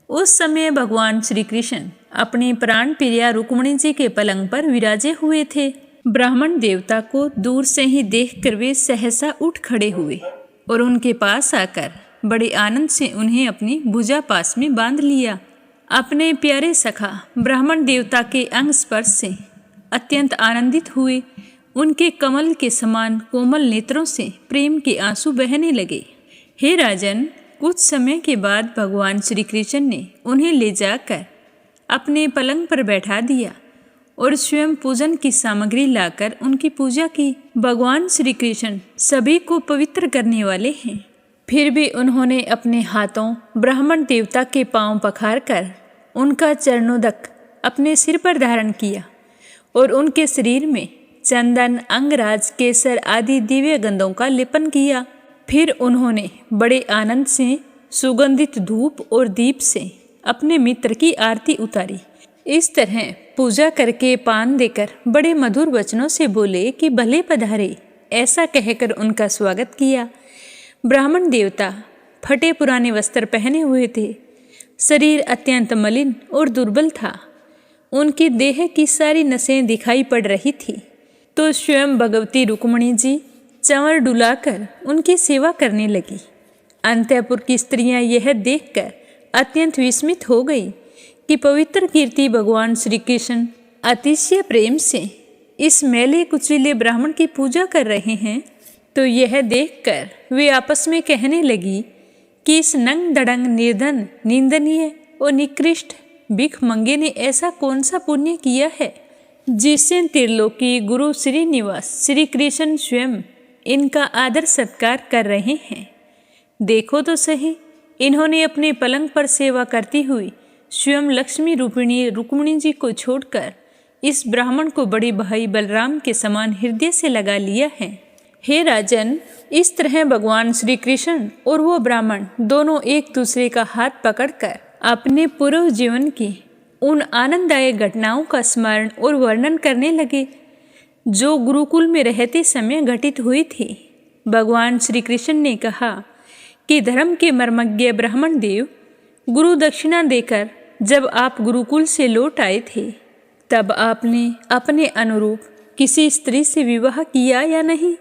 उस समय भगवान श्री कृष्ण अपनी प्राण प्रिया रुक्मिणी जी के पलंग पर विराजे हुए थे। ब्राह्मण देवता को दूर से ही देखकर वे सहसा उठ खड़े हुए और उनके पास आकर बड़े आनंद से उन्हें अपनी भुजा पास में बांध लिया। अपने प्यारे सखा ब्राह्मण देवता के अंग स्पर्श से अत्यंत आनंदित हुए। उनके कमल के समान कोमल नेत्रों से प्रेम के आंसू बहने लगे। हे राजन, कुछ समय के बाद भगवान श्री कृष्ण ने उन्हें ले जाकर अपने पलंग पर बैठा दिया और स्वयं पूजन की सामग्री लाकर उनकी पूजा की। भगवान श्री कृष्ण सभी को पवित्र करने वाले हैं। फिर भी उन्होंने अपने हाथों ब्राह्मण देवता के पांव पखार कर उनका चरणोदक अपने सिर पर धारण किया और उनके शरीर में चंदन, अंगराज, केसर आदि दिव्य गंधों का लेपन किया। फिर उन्होंने बड़े आनंद से सुगंधित धूप और दीप से अपने मित्र की आरती उतारी। इस तरह पूजा करके पान देकर बड़े मधुर वचनों से बोले कि भले पधारे, ऐसा कहकर उनका स्वागत किया। ब्राह्मण देवता फटे पुराने वस्त्र पहने हुए थे। शरीर अत्यंत मलिन और दुर्बल था। उनकी देह की सारी नसें दिखाई पड़ रही थी। तो स्वयं भगवती रुक्मिणी जी चंवर डुलाकर उनकी सेवा करने लगी। अंतःपुर की स्त्रियां यह देखकर अत्यंत विस्मित हो गई कि पवित्र कीर्ति भगवान श्री कृष्ण अतिशय प्रेम से इस मैले कुचीले ब्राह्मण की पूजा कर रहे हैं। तो यह देखकर वे आपस में कहने लगी कि इस नंग दड़ंग, निर्धन, निंदनीय और निकृष्ट भिखमंगे ने ऐसा कौन सा पुण्य किया है जिससे त्रिलोकी गुरु श्रीनिवास श्री कृष्ण स्वयं इनका आदर सत्कार कर रहे हैं। देखो तो सही, इन्होंने अपने पलंग पर सेवा करती हुई स्वयं लक्ष्मी रूपिणी रुक्मिणी जी को छोड़कर इस ब्राह्मण को बड़े भाई बलराम के समान हृदय से लगा लिया है। हे राजन, इस तरह भगवान श्री कृष्ण और वो ब्राह्मण दोनों एक दूसरे का हाथ पकड़कर अपने पूर्व जीवन की उन आनंददायक घटनाओं का स्मरण और वर्णन करने लगे जो गुरुकुल में रहते समय घटित हुई थी। भगवान श्री कृष्ण ने कहा कि धर्म के मर्मज्ञ ब्राह्मण देव, गुरु दक्षिणा देकर जब आप गुरुकुल से लौट आए थे तब आपने अपने अनुरूप किसी स्त्री से विवाह किया या नहीं?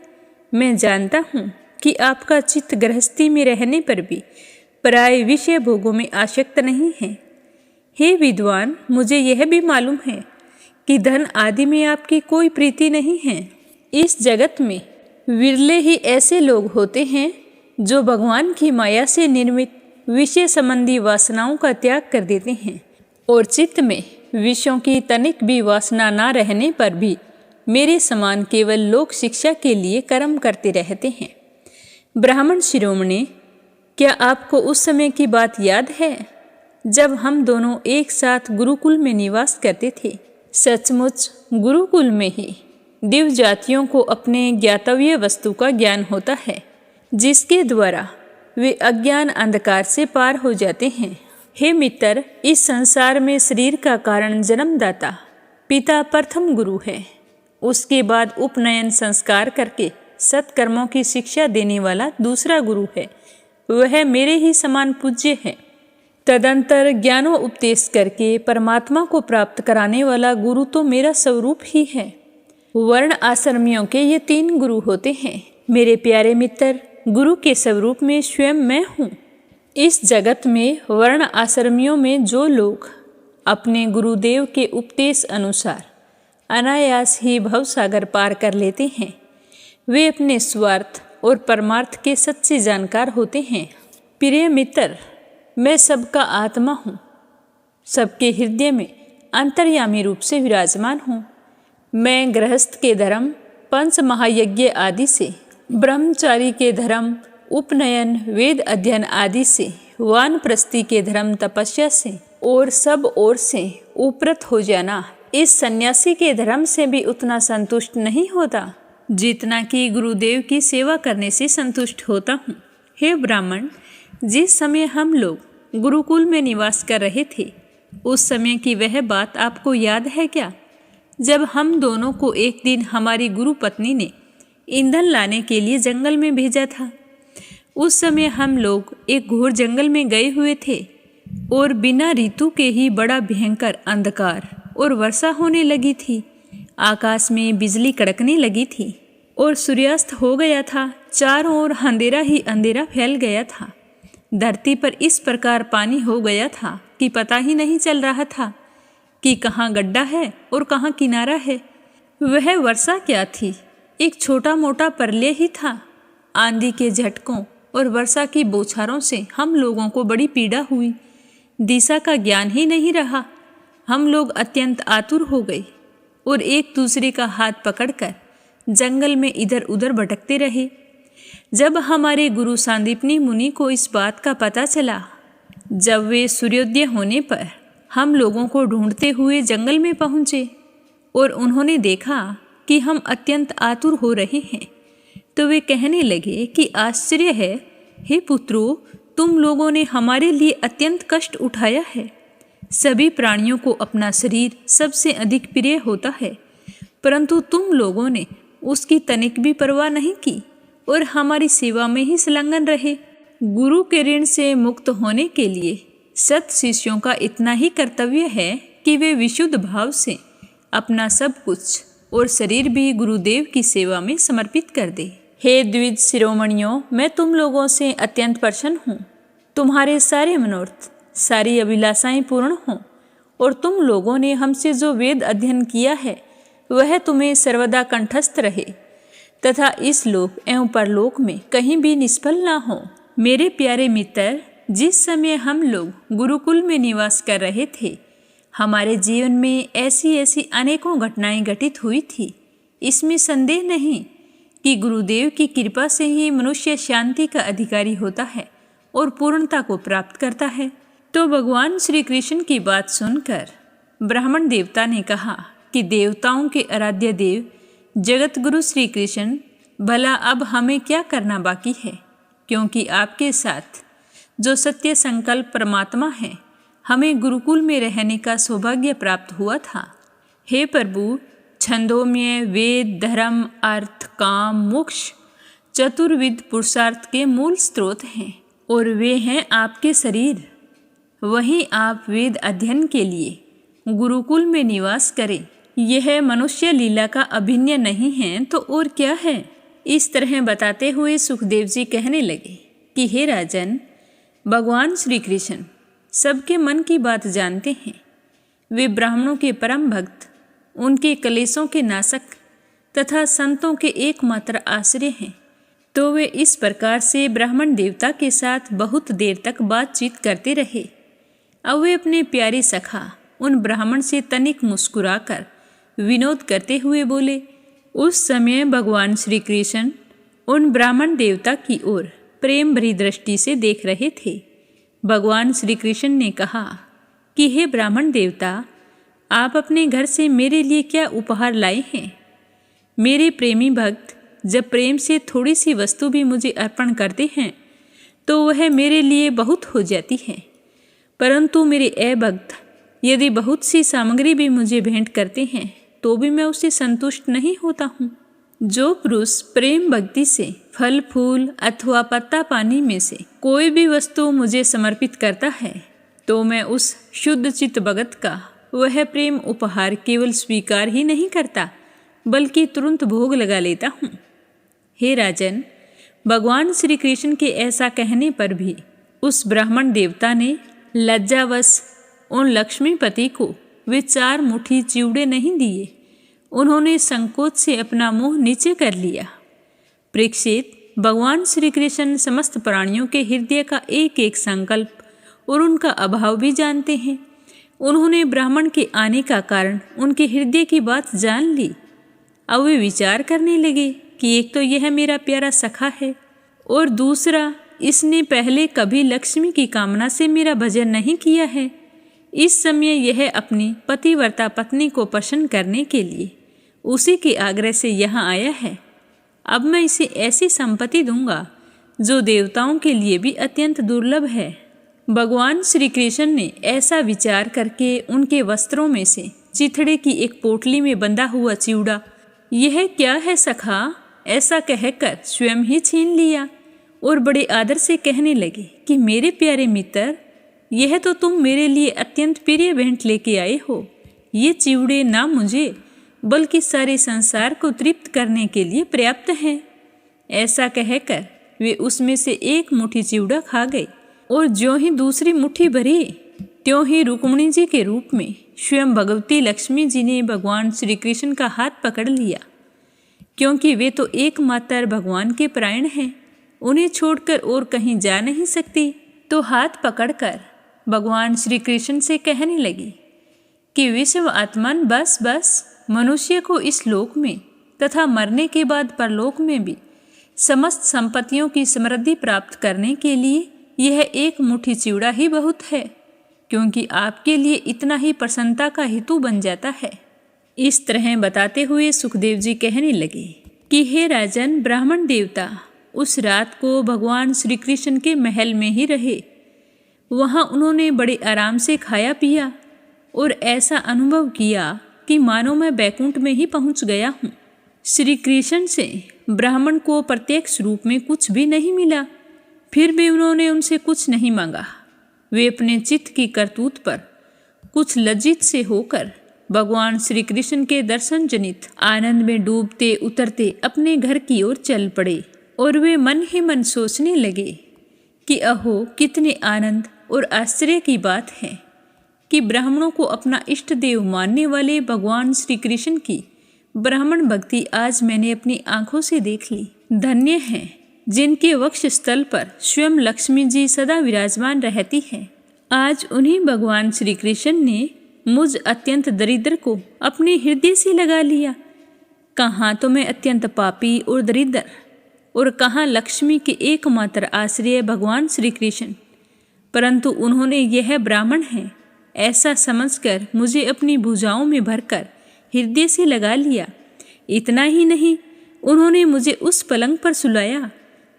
मैं जानता हूँ कि आपका चित्त गृहस्थी में रहने पर भी पराय विषय भोगों में आसक्त नहीं है। हे विद्वान, मुझे यह भी मालूम है कि धन आदि में आपकी कोई प्रीति नहीं है। इस जगत में विरले ही ऐसे लोग होते हैं जो भगवान की माया से निर्मित विषय संबंधी वासनाओं का त्याग कर देते हैं और चित्त में विषयों की तनिक भी वासना ना रहने पर भी मेरे समान केवल लोक शिक्षा के लिए कर्म करते रहते हैं। ब्राह्मण शिरोमणि, क्या आपको उस समय की बात याद है जब हम दोनों एक साथ गुरुकुल में निवास करते थे? सचमुच गुरुकुल में ही दिव्य जातियों को अपने ज्ञातव्य वस्तु का ज्ञान होता है, जिसके द्वारा वे अज्ञान अंधकार से पार हो जाते हैं। हे मित्र, इस संसार में शरीर का कारण जन्मदाता पिता प्रथम गुरु है। उसके बाद उपनयन संस्कार करके सत्कर्मों की शिक्षा देने वाला दूसरा गुरु है, वह मेरे ही समान पूज्य है। तदंतर ज्ञानो उपदेश करके परमात्मा को प्राप्त कराने वाला गुरु तो मेरा स्वरूप ही है। वर्ण आश्रमियों के ये 3 गुरु होते हैं। मेरे प्यारे मित्र, गुरु के स्वरूप में स्वयं मैं हूँ। इस जगत में वर्ण आश्रमियों में जो लोग अपने गुरुदेव के उपदेश अनुसार अनायास ही भवसागर पार कर लेते हैं, वे अपने स्वार्थ और परमार्थ के सच्चे जानकार होते हैं। प्रिय मित्र, मैं सबका आत्मा हूँ, सबके हृदय में अंतर्यामी रूप से विराजमान हूँ। मैं गृहस्थ के धर्म, 5 महायज्ञ आदि से, ब्रह्मचारी के धर्म, उपनयन, वेद अध्ययन आदि से, वानप्रस्थी के धर्म, तपस्या से और सब ओर से उपरत हो जाना, इस सन्यासी के धर्म से भी उतना संतुष्ट नहीं होता जितना कि गुरुदेव की सेवा करने से संतुष्ट होता हूँ। हे ब्राह्मण, जिस समय हम लोग गुरुकुल में निवास कर रहे थे, उस समय की वह बात आपको याद है क्या, जब हम दोनों को एक दिन हमारी गुरु पत्नी ने ईंधन लाने के लिए जंगल में भेजा था? उस समय हम लोग एक घोर जंगल में गए हुए थे और बिना ऋतु के ही बड़ा भयंकर अंधकार और वर्षा होने लगी थी। आकाश में बिजली कड़कने लगी थी और सूर्यास्त हो गया था। चारों ओर अंधेरा ही अंधेरा फैल गया था। धरती पर इस प्रकार पानी हो गया था कि पता ही नहीं चल रहा था कि कहाँ गड्ढा है और कहाँ किनारा है। वह वर्षा क्या थी, एक छोटा मोटा प्रलय ही था। आंधी के झटकों और वर्षा की बौछारों से हम लोगों को बड़ी पीड़ा हुई। दिशा का ज्ञान ही नहीं रहा। हम लोग अत्यंत आतुर हो गए और एक दूसरे का हाथ पकड़कर जंगल में इधर उधर भटकते रहे। जब हमारे गुरु सांदीपनी मुनि को इस बात का पता चला, जब वे सूर्योदय होने पर हम लोगों को ढूंढते हुए जंगल में पहुँचे और उन्होंने देखा कि हम अत्यंत आतुर हो रहे हैं, तो वे कहने लगे कि आश्चर्य है, हे पुत्रों, तुम लोगों ने हमारे लिए अत्यंत कष्ट उठाया है। सभी प्राणियों को अपना शरीर सबसे अधिक प्रिय होता है, परंतु तुम लोगों ने उसकी तनिक भी परवाह नहीं की और हमारी सेवा में ही संलग्न रहे। गुरु के ऋण से मुक्त होने के लिए सत शिष्यों का इतना ही कर्तव्य है कि वे विशुद्ध भाव से अपना सब कुछ और शरीर भी गुरुदेव की सेवा में समर्पित कर दे। हे द्विज शिरोमणियों, मैं तुम लोगों से अत्यंत प्रसन्न हूँ। तुम्हारे सारे मनोरथ, सारी अभिलाषाएं पूर्ण हों और तुम लोगों ने हमसे जो वेद अध्ययन किया है वह तुम्हें सर्वदा कंठस्थ रहे तथा इस लोक एवं परलोक में कहीं भी निष्फल ना हो। मेरे प्यारे मित्र, जिस समय हम लोग गुरुकुल में निवास कर रहे थे, हमारे जीवन में ऐसी ऐसी अनेकों घटनाएं घटित हुई थी। इसमें संदेह नहीं कि गुरुदेव की कृपा से ही मनुष्य शांति का अधिकारी होता है और पूर्णता को प्राप्त करता है। तो भगवान श्री कृष्ण की बात सुनकर ब्राह्मण देवता ने कहा कि देवताओं के आराध्य देव जगत गुरु श्री कृष्ण, भला अब हमें क्या करना बाकी है, क्योंकि आपके साथ जो सत्य संकल्प परमात्मा है, हमें गुरुकुल में रहने का सौभाग्य प्राप्त हुआ था। हे प्रभु, छंदोमय वेद, धर्म, अर्थ, काम, मोक्ष चतुर्विध पुरुषार्थ के मूल स्रोत हैं और वे हैं आपके शरीर। वहीं आप वेद अध्ययन के लिए गुरुकुल में निवास करें, यह मनुष्य लीला का अभिन्न नहीं है तो और क्या है। इस तरह बताते हुए सुखदेव जी कहने लगे कि हे राजन, भगवान श्री कृष्ण सबके मन की बात जानते हैं। वे ब्राह्मणों के परम भक्त, उनके कलेशों के नाशक तथा संतों के एकमात्र आश्रय हैं। तो वे इस प्रकार से ब्राह्मण देवता के साथ बहुत देर तक बातचीत करते रहे। अब वे अपने प्यारे सखा उन ब्राह्मण से तनिक मुस्कुराकर विनोद करते हुए बोले। उस समय भगवान श्री कृष्ण उन ब्राह्मण देवता की ओर प्रेम भरी दृष्टि से देख रहे थे। भगवान श्री कृष्ण ने कहा कि हे ब्राह्मण देवता, आप अपने घर से मेरे लिए क्या उपहार लाए हैं? मेरे प्रेमी भक्त जब प्रेम से थोड़ी सी वस्तु भी मुझे अर्पण करते हैं तो वह मेरे लिए बहुत हो जाती है, परंतु मेरे अभक्त यदि बहुत सी सामग्री भी मुझे भेंट करते हैं तो भी मैं उससे संतुष्ट नहीं होता हूँ। जो पुरुष प्रेम भक्ति से फल फूल अथवा पत्ता पानी में से कोई भी वस्तु मुझे समर्पित करता है तो मैं उस शुद्ध चित्त भगत का वह प्रेम उपहार केवल स्वीकार ही नहीं करता बल्कि तुरंत भोग लगा लेता हूँ। हे राजन, भगवान श्री कृष्ण के ऐसा कहने पर भी उस ब्राह्मण देवता ने लज्जावश उन लक्ष्मीपति को वे 4 मुट्ठी चिवड़े नहीं दिए। उन्होंने संकोच से अपना मुंह नीचे कर लिया। परीक्षित, भगवान श्री कृष्ण समस्त प्राणियों के हृदय का एक एक संकल्प और उनका अभाव भी जानते हैं। उन्होंने ब्राह्मण के आने का कारण उनके हृदय की बात जान ली। अब वे विचार करने लगे कि एक तो यह मेरा प्यारा सखा है और दूसरा इसने पहले कभी लक्ष्मी की कामना से मेरा भजन नहीं किया है। इस समय यह अपनी पतिव्रता पत्नी को प्रसन्न करने के लिए उसी के आग्रह से यहाँ आया है। अब मैं इसे ऐसी संपत्ति दूंगा जो देवताओं के लिए भी अत्यंत दुर्लभ है। भगवान श्री कृष्ण ने ऐसा विचार करके उनके वस्त्रों में से चिथड़े की एक पोटली में बंधा हुआ चिवड़ा, यह क्या है सखा, ऐसा कहकर स्वयं ही छीन लिया और बड़े आदर से कहने लगे कि मेरे प्यारे मित्र, यह तो तुम मेरे लिए अत्यंत प्रिय भेंट लेके आए हो। ये चिवड़े ना मुझे बल्कि सारे संसार को तृप्त करने के लिए पर्याप्त हैं। ऐसा कहकर वे उसमें से एक मुट्ठी चिवड़ा खा गए और ज्यों ही दूसरी मुट्ठी भरी त्यों ही रुक्मिणी जी के रूप में स्वयं भगवती लक्ष्मी जी ने भगवान श्री कृष्ण का हाथ पकड़ लिया। क्योंकि वे तो एकमात्र भगवान के प्राण हैं, उन्हें छोड़कर और कहीं जा नहीं सकती, तो हाथ पकड़कर भगवान श्री कृष्ण से कहने लगी कि विश्व आत्मन, बस बस, मनुष्य को इस लोक में तथा मरने के बाद परलोक में भी समस्त संपत्तियों की समृद्धि प्राप्त करने के लिए यह एक मुट्ठी चिवड़ा ही बहुत है, क्योंकि आपके लिए इतना ही प्रसन्नता का हेतु बन जाता है। इस तरह बताते हुए सुखदेव जी कहने लगे कि हे राजन, ब्राह्मण देवता उस रात को भगवान श्री कृष्ण के महल में ही रहे। वहाँ उन्होंने बड़े आराम से खाया पिया और ऐसा अनुभव किया कि मानो मैं बैकुंठ में ही पहुँच गया हूँ। श्री कृष्ण से ब्राह्मण को प्रत्यक्ष रूप में कुछ भी नहीं मिला, फिर भी उन्होंने उनसे कुछ नहीं मांगा। वे अपने चित्त की करतूत पर कुछ लज्जित से होकर भगवान श्री कृष्ण के दर्शन जनित आनंद में डूबते उतरते अपने घर की ओर चल पड़े और वे मन ही मन सोचने लगे कि अहो, कितने आनंद और आश्चर्य की बात है कि ब्राह्मणों को अपना इष्ट देव मानने वाले भगवान श्री कृष्ण की ब्राह्मण भक्ति आज मैंने अपनी आंखों से देख ली। धन्य हैं जिनके वक्ष स्थल पर स्वयं लक्ष्मी जी सदा विराजमान रहती हैं। आज उन्हीं भगवान श्री कृष्ण ने मुझ अत्यंत दरिद्र को अपने हृदय से लगा लिया। कहाँ तो मैं अत्यंत पापी और दरिद्र, और कहाँ लक्ष्मी के एकमात्र आश्रय भगवान श्री कृष्ण, परंतु उन्होंने यह ब्राह्मण है ऐसा समझकर मुझे अपनी भुजाओं में भरकर हृदय से लगा लिया। इतना ही नहीं, उन्होंने मुझे उस पलंग पर सुलाया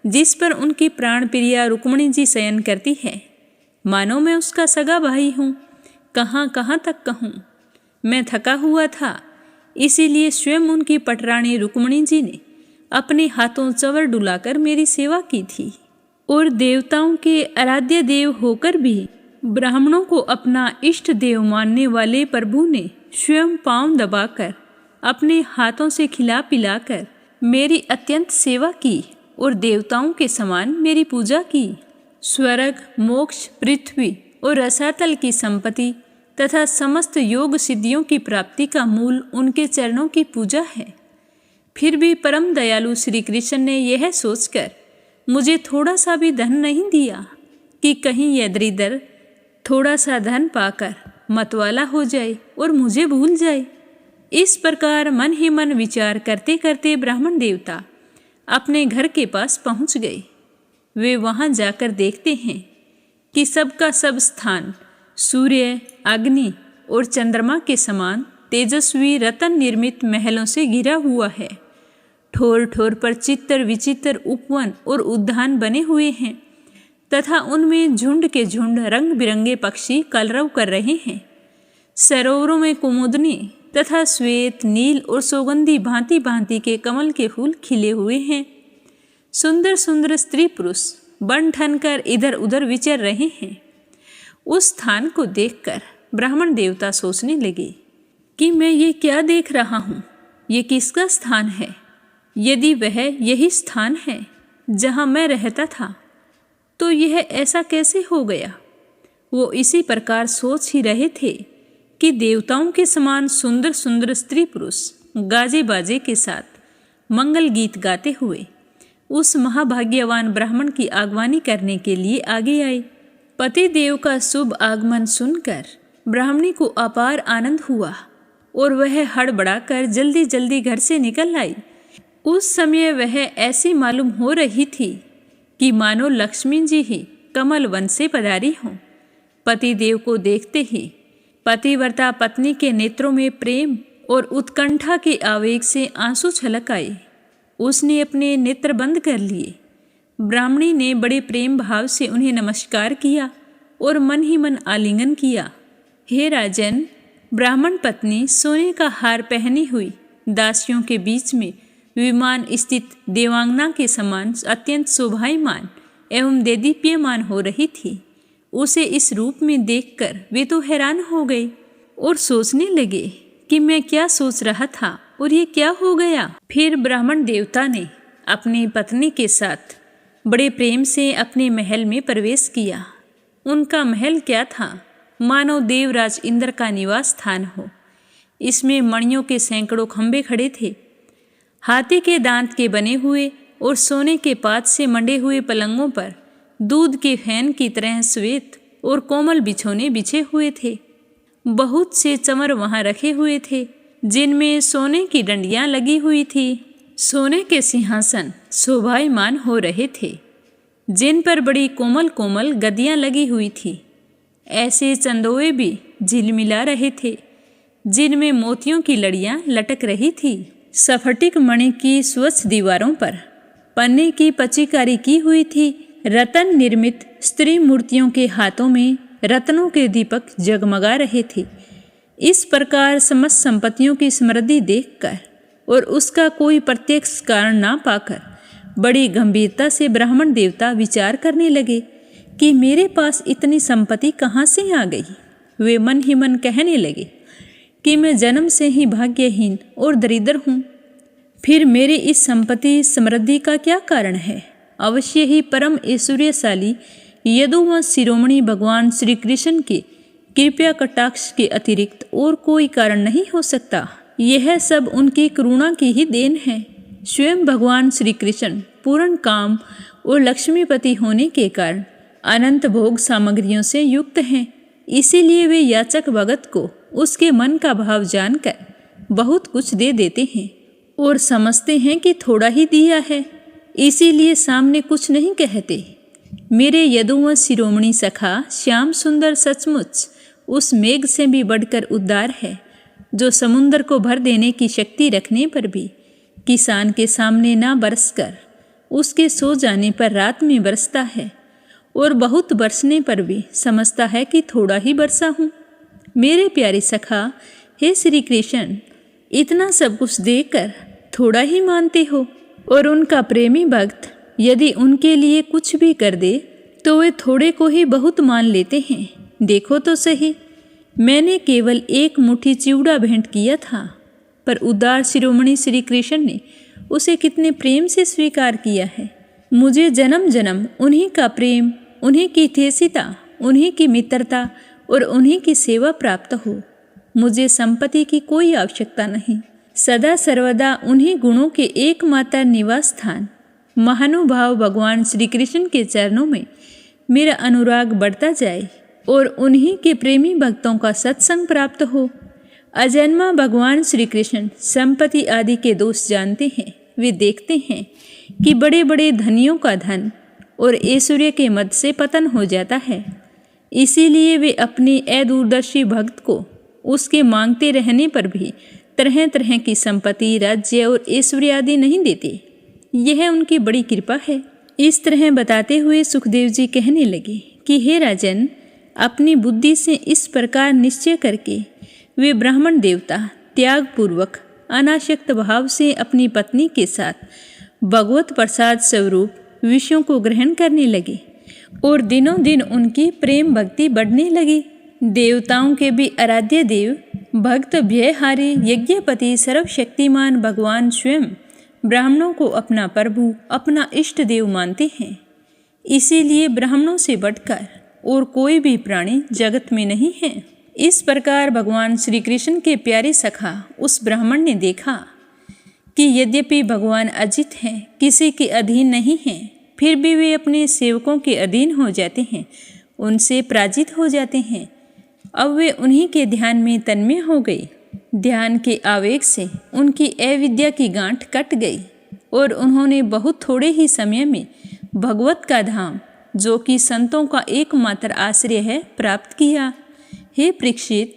जिस पर उनकी प्राण प्रिया रुक्मिणी जी शयन करती है, मानो मैं उसका सगा भाई हूँ। कहाँ कहाँ तक कहूँ, मैं थका हुआ था, इसीलिए स्वयं उनकी पटरानी रुक्मिणी जी ने अपने हाथों चवर डुलाकर मेरी सेवा की थी। और देवताओं के आराध्य देव होकर भी ब्राह्मणों को अपना इष्ट देव मानने वाले प्रभु ने स्वयं पांव दबाकर अपने हाथों से खिला पिलाकर मेरी अत्यंत सेवा की और देवताओं के समान मेरी पूजा की। स्वर्ग, मोक्ष, पृथ्वी और रसातल की संपत्ति तथा समस्त योग सिद्धियों की प्राप्ति का मूल उनके चरणों की पूजा है। फिर भी परम दयालु श्री कृष्ण ने यह सोचकर मुझे थोड़ा सा भी धन नहीं दिया कि कहीं यह दरिद्र थोड़ा सा धन पाकर मतवाला हो जाए और मुझे भूल जाए। इस प्रकार मन ही मन विचार करते करते ब्राह्मण देवता अपने घर के पास पहुंच गए। वे वहां जाकर देखते हैं कि सबका सब स्थान सूर्य, अग्नि और चंद्रमा के समान तेजस्वी रतन निर्मित महलों से घिरा हुआ है। ठोर ठोर पर चित्र विचित्र उपवन और उद्यान बने हुए हैं तथा उनमें झुंड के झुंड रंग बिरंगे पक्षी कलरव कर रहे हैं। सरोवरों में कुमुदनी तथा श्वेत, नील और सुगंधी भांति भांति के कमल के फूल खिले हुए हैं। सुंदर सुंदर स्त्री पुरुष बन ठन कर इधर उधर विचर रहे हैं। उस स्थान को देखकर ब्राह्मण देवता सोचने लगे कि मैं ये क्या देख रहा हूँ, ये किसका स्थान है? यदि वह यही स्थान है जहाँ मैं रहता था तो यह ऐसा कैसे हो गया? वो इसी प्रकार सोच ही रहे थे कि देवताओं के समान सुंदर सुंदर स्त्री पुरुष गाजे बाजे के साथ मंगल गीत गाते हुए उस महाभाग्यवान ब्राह्मण की आगवानी करने के लिए आगे आए। पति देव का शुभ आगमन सुनकर ब्राह्मणी को अपार आनंद हुआ और वह हड़बड़ाकर जल्दी जल्दी घर से निकल आई। उस समय वह ऐसी मालूम हो रही थी कि मानो लक्ष्मी जी ही कमल वन से पधारी हों। पति देव को देखते ही पतिव्रता पत्नी के नेत्रों में प्रेम और उत्कंठा के आवेग से आंसू छलक आए। उसने अपने नेत्र बंद कर लिए। ब्राह्मणी ने बड़े प्रेम भाव से उन्हें नमस्कार किया और मन ही मन आलिंगन किया। हे राजन, ब्राह्मण पत्नी सोने का हार पहनी हुई दासियों के बीच में विमान स्थित देवांगना के समान अत्यंत शोभायमान एवं देदीप्यमान हो रही थी। उसे इस रूप में देखकर वे तो हैरान हो गए और सोचने लगे कि मैं क्या सोच रहा था और ये क्या हो गया। फिर ब्राह्मण देवता ने अपनी पत्नी के साथ बड़े प्रेम से अपने महल में प्रवेश किया। उनका महल क्या था, मानो देवराज इंद्र का निवास स्थान हो। इसमें मणियों के सैकड़ों खंभे खड़े थे। हाथी के दांत के बने हुए और सोने के पात से मंडे हुए पलंगों पर दूध के फैन की तरह श्वेत और कोमल बिछौने बिछे हुए थे। बहुत से चमर वहां रखे हुए थे जिनमें सोने की डंडियां लगी हुई थी। सोने के सिंहासन शोभायमान हो रहे थे जिन पर बड़ी कोमल कोमल गद्दियां लगी हुई थी। ऐसे चंदोए भी झिलमिला रहे थे जिनमें मोतियों की लड़ियां लटक रही थी। स्फटिक मणि की स्वच्छ दीवारों पर पन्ने की पचिकारी की हुई थी। रतन निर्मित स्त्री मूर्तियों के हाथों में रत्नों के दीपक जगमगा रहे थे। इस प्रकार समस्त संपत्तियों की समृद्धि देखकर और उसका कोई प्रत्यक्ष कारण ना पाकर बड़ी गंभीरता से ब्राह्मण देवता विचार करने लगे कि मेरे पास इतनी संपत्ति कहाँ से आ गई। वे मन ही मन कहने लगे कि मैं जन्म से ही भाग्यहीन और दरिद्र हूँ। फिर मेरी इस संपत्ति समृद्धि का क्या कारण है? अवश्य ही परम ऐश्वर्यशाली यदुवंश शिरोमणि भगवान श्री कृष्ण के कृपया कटाक्ष के अतिरिक्त और कोई कारण नहीं हो सकता। यह सब उनकी करुणा की ही देन है। स्वयं भगवान श्री कृष्ण पूर्ण काम और लक्ष्मीपति होने के कारण अनंत भोग सामग्रियों से युक्त हैं। इसीलिए वे याचक भगत को उसके मन का भाव जानकर बहुत कुछ दे देते हैं और समझते हैं कि थोड़ा ही दिया है, इसीलिए सामने कुछ नहीं कहते। मेरे यदुवंश शिरोमणि सखा श्याम सुंदर सचमुच उस मेघ से भी बढ़कर उदार है जो समुद्र को भर देने की शक्ति रखने पर भी किसान के सामने ना बरसकर उसके सो जाने पर रात में बरसता है और बहुत बरसने पर भी समझता है कि थोड़ा ही बरसा हूँ। मेरे प्यारे सखा, हे श्री कृष्ण, इतना सब कुछ देकर थोड़ा ही मानते हो और उनका प्रेमी भक्त यदि उनके लिए कुछ भी कर दे तो वे थोड़े को ही बहुत मान लेते हैं। देखो तो सही, मैंने केवल एक मुट्ठी चिवड़ा भेंट किया था पर उदार शिरोमणि श्री कृष्ण ने उसे कितने प्रेम से स्वीकार किया है। मुझे जन्म जन्म उन्हीं का प्रेम, उन्हीं की ठेसिता, उन्हीं की मित्रता और उन्हीं की सेवा प्राप्त हो। मुझे संपत्ति की कोई आवश्यकता नहीं। सदा सर्वदा उन्हीं गुणों के एकमात्र निवास स्थान महानुभाव भगवान श्री कृष्ण के चरणों में मेरा अनुराग बढ़ता जाए और उन्हीं के प्रेमी भक्तों का सत्संग प्राप्त हो। अजन्मा भगवान श्री कृष्ण संपत्ति आदि के दोष जानते हैं। वे देखते हैं कि बड़े बड़े धनियों का धन और ऐश्वर्य के मद से पतन हो जाता है, इसीलिए वे अपने अदूरदर्शी भक्त को उसके मांगते रहने पर भी तरह तरह की संपत्ति, राज्य और ऐश्वर्य आदि नहीं देते। यह उनकी बड़ी कृपा है। इस तरह बताते हुए सुखदेव जी कहने लगे कि हे राजन, अपनी बुद्धि से इस प्रकार निश्चय करके वे ब्राह्मण देवता त्यागपूर्वक अनासक्त भाव से अपनी पत्नी के साथ भगवत प्रसाद स्वरूप विषयों को ग्रहण करने लगे और दिनों दिन उनकी प्रेम भक्ति बढ़ने लगी। देवताओं के भी आराध्य देव, भक्त भयहारी, यज्ञपति, सर्वशक्तिमान भगवान स्वयं ब्राह्मणों को अपना प्रभु, अपना इष्ट देव मानते हैं। इसीलिए ब्राह्मणों से बढ़कर और कोई भी प्राणी जगत में नहीं है। इस प्रकार भगवान श्री कृष्ण के प्यारे सखा उस ब्राह्मण ने देखा कि यद्यपि भगवान अजित हैं, किसी के अधीन नहीं हैं, फिर भी वे अपने सेवकों के अधीन हो जाते हैं, उनसे पराजित हो जाते हैं। अब वे उन्हीं के ध्यान में तन्मय हो गई। ध्यान के आवेग से उनकी अविद्या की गांठ कट गई और उन्होंने बहुत थोड़े ही समय में भगवत का धाम, जो कि संतों का एकमात्र आश्रय है, प्राप्त किया। हे परीक्षित,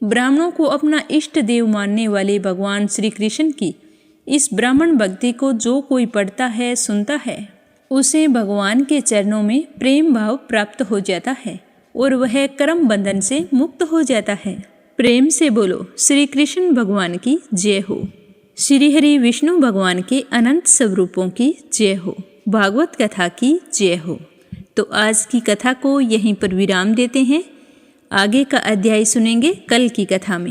ब्राह्मणों को अपना इष्ट देव मानने वाले भगवान श्री कृष्ण की इस ब्राह्मण भक्ति को जो कोई पढ़ता है, सुनता है, उसे भगवान के चरणों में प्रेम भाव प्राप्त हो जाता है और वह कर्म बंधन से मुक्त हो जाता है। प्रेम से बोलो श्री कृष्ण भगवान की जय हो। श्री हरि विष्णु भगवान के अनंत स्वरूपों की जय हो। भागवत कथा की जय हो। तो आज की कथा को यहीं पर विराम देते हैं। आगे का अध्याय सुनेंगे कल की कथा में।